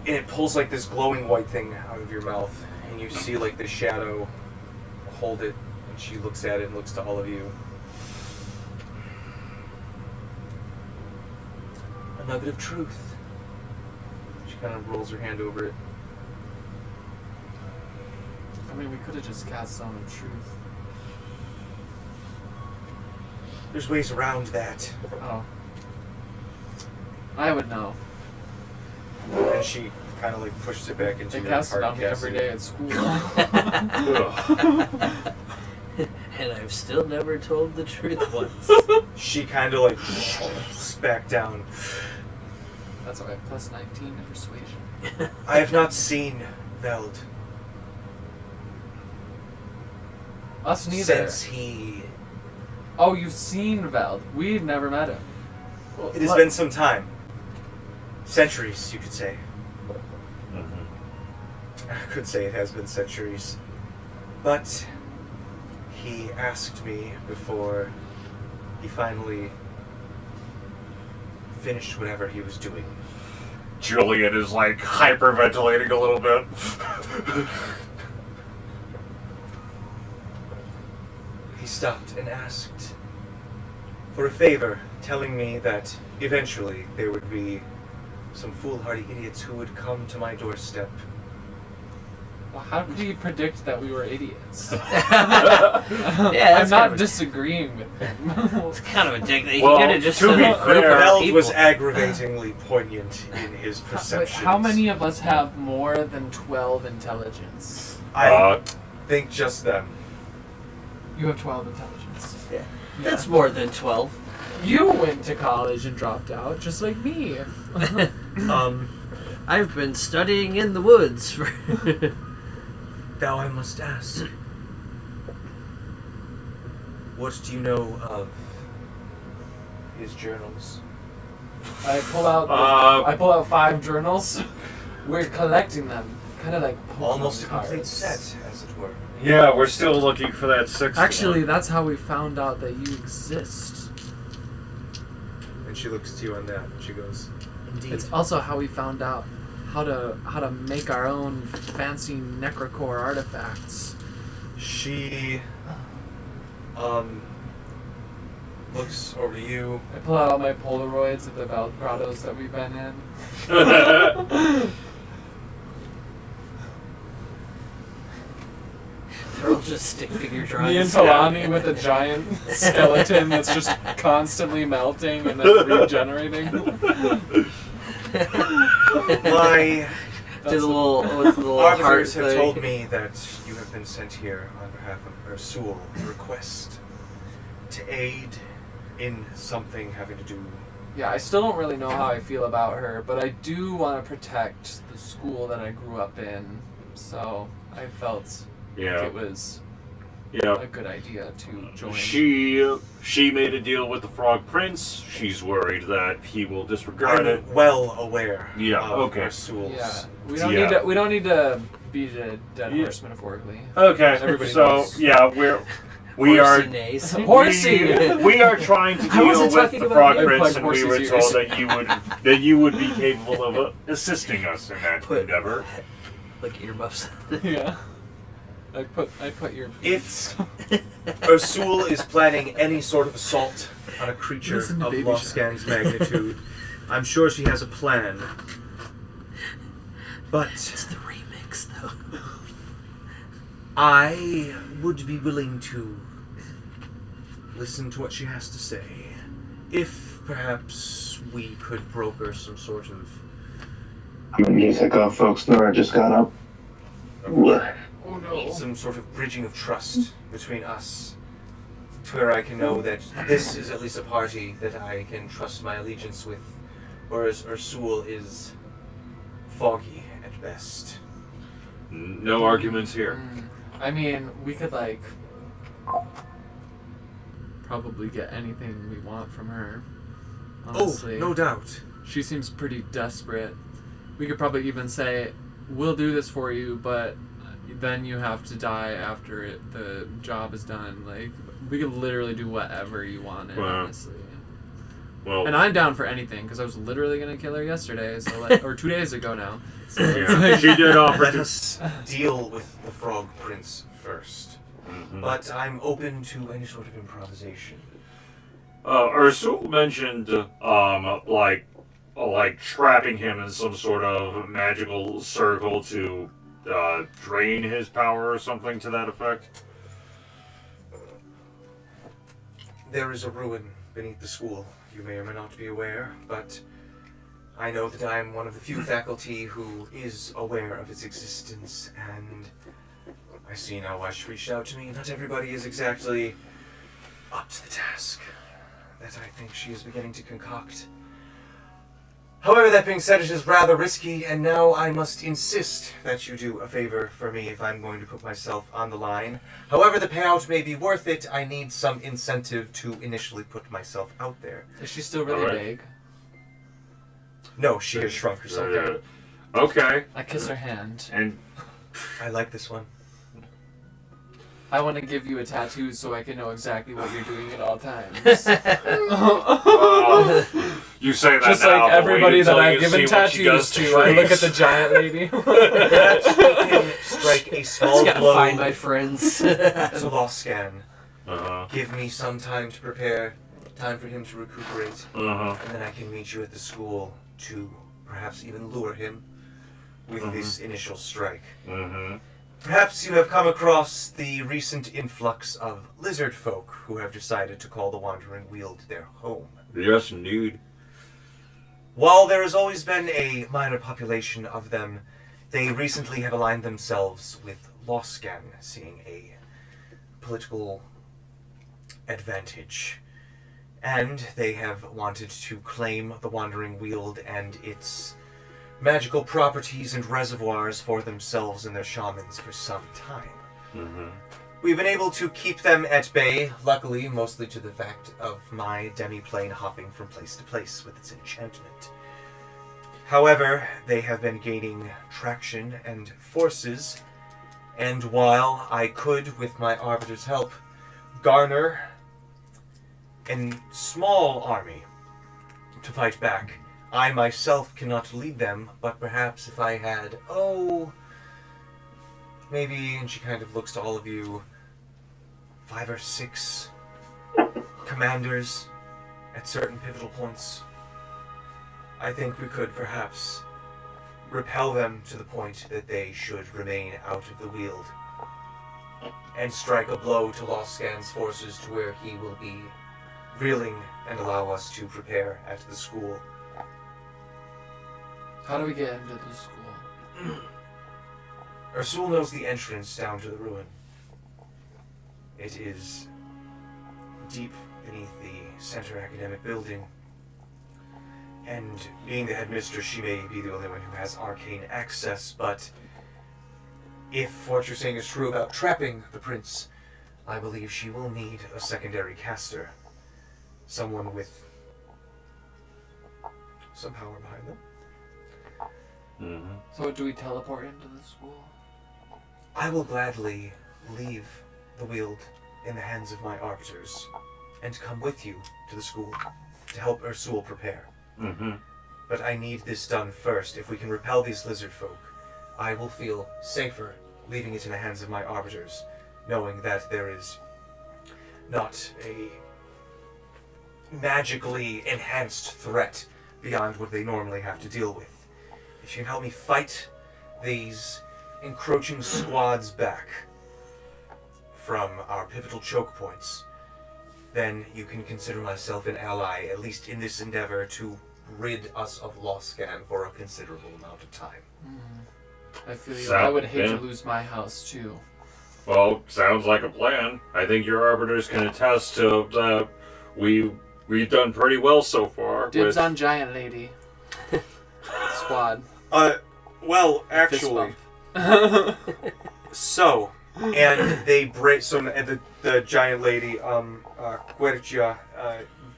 and it pulls like this glowing white thing out of your mouth, and you see like the shadow hold it, and she looks at it and looks to all of you. A nugget of truth. She kind of rolls her hand over it. I mean, we could have just cast Stone of Truth. There's ways around that. Oh. I would know. And she kind of like pushes it back into They your cast it hard on me every casting. day at school. Ugh. And I've still never told the truth once. She kind of like back down. That's why I have plus 19 in persuasion. I have not seen Veld Us neither. since he. Oh, you've seen Veld. We've never met him. Well, It has what- been some time. Centuries, you could say. Mhm. I could say it has been centuries. But he asked me before he finally finished whatever he was doing. Julian is like hyperventilating a little bit. He stopped and asked for a favor, telling me that eventually there would be some foolhardy idiots who would come to my doorstep. Well, how could he predict that we were idiots? Yeah, I'm that's not kind of a- disagreeing with him. It's kind of a dick. He Well, could have just to said be a group fair- of Veld people. was aggravatingly poignant in his Wait, perceptions. how many of us have more than 12 intelligence? I think just them. You have 12 intelligence. Yeah. That's more than 12. You went to college and dropped out, just like me. I've been studying in the woods for... Now I must ask, what do you know of his journals? I pull out. I pull out 5 journals. We're collecting them, kind of like Pokemon Almost a cards. complete set, as it were. Yeah, we're still looking for that sixth Actually, one. that's how we found out that you exist. And she looks to you on that, and she goes, "Indeed." It's also how we found out how to make our own fancy necrocore artifacts. She looks over to you. I pull out all my Polaroids of the grottos that we've been in. They're all just stick figure drawings. Me and Talani with a giant skeleton that's just constantly melting and then regenerating. My Do the little, with the little heart arbiters have thing. told me that you have been sent here on behalf of Ursul to request to aid in something having to do. Yeah, I still don't really know how I feel about her, but I do want to protect the school that I grew up in. So I felt Yeah. it was Yeah. a good idea to join. She made a deal with the Frog Prince. She's worried that he will disregard it. I'm well aware Yeah, of okay. Ursul's. Yeah, we don't Yeah. need to. We don't need to beat a dead horse metaphorically. Okay, Everybody so knows. yeah, we are Horsey nays. Horsey! we are trying to I deal wasn't with talking the about Frog you. Prince, Like and we were Horsey's told ears. that you would be capable of assisting us in that Put endeavor. like earmuffs. Yeah. I put your. If Ursul is planning any sort of assault on a creature Listen to of Baby Shark. Losgann's magnitude, I'm sure she has a plan. But It's the remix, though. I would be willing to listen to what she has to say. If perhaps we could broker some sort of Music off, folks. Nora just got up. Ugh. Oh no. some sort of bridging of trust between us, to where I can know that this is at least a party that I can trust my allegiance with, whereas Ursul is foggy at best. No arguments here. I mean, we could like probably get anything we want from her. Honestly. Oh, no doubt. She seems pretty desperate. We could probably even say, "We'll do this for you, but then you have to die after the job is done." Like, we could literally do whatever you wanted, Wow. honestly. Well, And I'm down for anything because I was literally gonna kill her yesterday, so like, or 2 days ago now. So it's yeah, like- she did offer Let to. us deal with the Frog Prince first. Mhm. But I'm open to any sort of improvisation. Ursul mentioned, like trapping him in some sort of magical circle to drain his power or something to that effect. There is a ruin beneath the school. You may or may not be aware, but I know that I am one of the few faculty who is aware of its existence, and I see now why she reached out to me. Not everybody is exactly up to the task that I think she is beginning to concoct. However, that being said, it is rather risky, and now I must insist that you do a favor for me if I'm going to put myself on the line. However the payout may be worth it, I need some incentive to initially put myself out there. Is she still really big? No, she has shrunk herself down. Okay. I kiss her hand. And I like this one. I want to give you a tattoo so I can know exactly what you're doing at all times. well, you say that Just now, like but everybody wait that until I've you given see what she does tattoos to, I look at the trees. giant lady. Perhaps you can strike a small Gotta blow find my friends. to Losgann. Uh-huh. Give me some time to prepare, time for him to recuperate, Uh-huh. and then I can meet you at the school to perhaps even lure him with this initial strike. Mm-hmm. Perhaps you have come across the recent influx of lizard folk who have decided to call the Wandering Weald their home. Yes, indeed. While there has always been a minor population of them, they recently have aligned themselves with Losgann, seeing a political advantage. And they have wanted to claim the Wandering Weald and its magical properties and reservoirs for themselves and their shamans for some time. Mm-hmm. We've been able to keep them at bay, luckily, mostly to the fact of my demi-plane hopping from place to place with its enchantment. However, they have been gaining traction and forces, and while I could, with my Arbiter's help, garner a small army to fight back, I myself cannot lead them, but perhaps if I had, maybe, and she kind of looks to all of you, 5 or 6 commanders at certain pivotal points, I think we could perhaps repel them to the point that they should remain out of the Weald, and strike a blow to Losgann's forces to where he will be reeling and allow us to prepare at the school. How do we get into the school? Ursul knows the entrance down to the ruin. It is deep beneath the center academic building. And being the headmistress, she may be the only one who has arcane access, but if what you're saying is true about trapping the prince, I believe she will need a secondary caster. Someone with some power behind them. Mm-hmm. So do we teleport into the school? I will gladly leave the Weald in the hands of my arbiters and come with you to the school to help Ursul prepare. Mm-hmm. But I need this done first. If we can repel these lizard folk, I will feel safer leaving it in the hands of my arbiters, knowing that there is not a magically enhanced threat beyond what they normally have to deal with. If you can help me fight these encroaching squads back from our pivotal choke points, then you can consider myself an ally, at least in this endeavor to rid us of Losgann for a considerable amount of time. I feel you. So, I would hate yeah. to lose my house too. Well, sounds like a plan. I think your arbiters can attest to that. We've done pretty well so far. Dibs on giant lady. Squad. Well, Fist actually, bump. so, and they break, so and the giant lady, Quercia,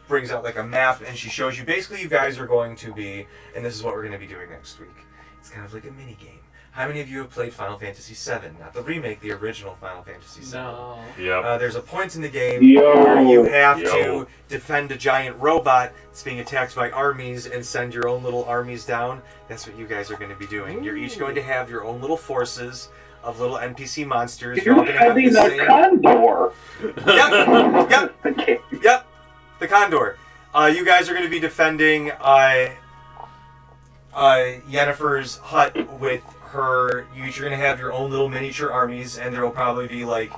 brings out like a map and she shows you, basically you guys are going to be, and this is what we're going to be doing next week. It's kind of like a mini game. How many of you have played Final Fantasy VII? Not the remake, the original Final Fantasy VII. No. Yep. There's a point in the game Yo. where you have Yo. to defend a giant robot that's being attacked by armies and send your own little armies down. That's what you guys are going to be doing. You're each going to have your own little forces of little NPC monsters. You're all You're going to have having the a same... condor. Yep, Okay. yep, the Condor. You guys are going to be defending Yennefer's hut with her. You're going to have your own little miniature armies, and there will probably be like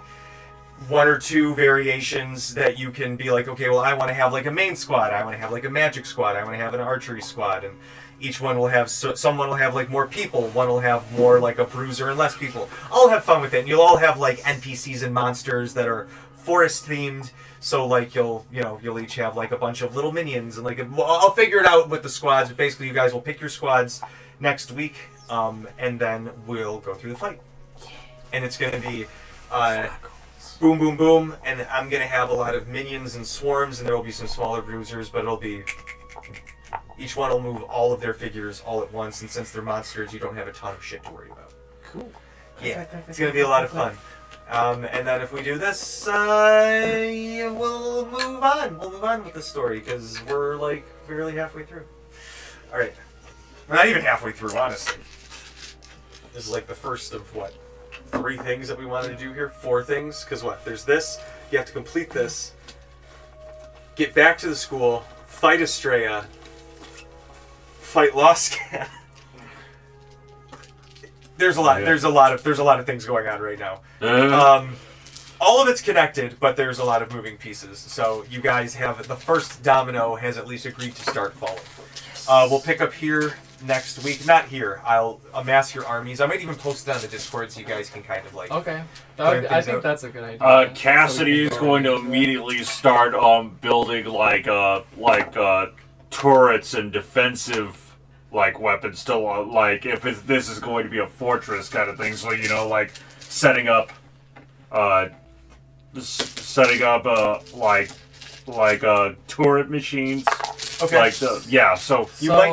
one or two variations that you can be like, okay, well, I want to have like a main squad, I want to have like a magic squad, I want to have an archery squad, and each one will have, someone will have like more people, one will have more like a bruiser and less people. I'll have fun with it, and you'll all have like NPCs and monsters that are forest themed. So like you'll each have like a bunch of little minions, and like I'll figure it out with the squads. But basically, you guys will pick your squads next week, and then we'll go through the fight. And it's gonna be boom, boom, boom, and I'm gonna have a lot of minions and swarms, and there will be some smaller bruisers, but it'll be each one will move all of their figures all at once, and since they're monsters, you don't have a ton of shit to worry about. Cool. Yeah, it's gonna be a lot of fun. And then if we do this, we'll move on. We'll move on with the story because we're like barely halfway through. All right, we're not even halfway through, honestly. This is like the first of what, 3 things that we wanted to do here? 4 things? Because what? There's this. You have to complete this. Get back to the school. Fight Estrella. Fight Losgann. There's a lot. Yeah. There's a lot of things going on right now. All of it's connected, but there's a lot of moving pieces. So you guys have the first domino has at least agreed to start falling. We'll pick up here next week. Not here. I'll amass your armies. I might even post it on the Discord so you guys can kind of like. Okay. Clear I things think out. that's a good idea. Cassidy is going to immediately start building like turrets and defensive like weapons to like if this is going to be a fortress kind of thing. So like setting up turret machines. Okay. Like so You might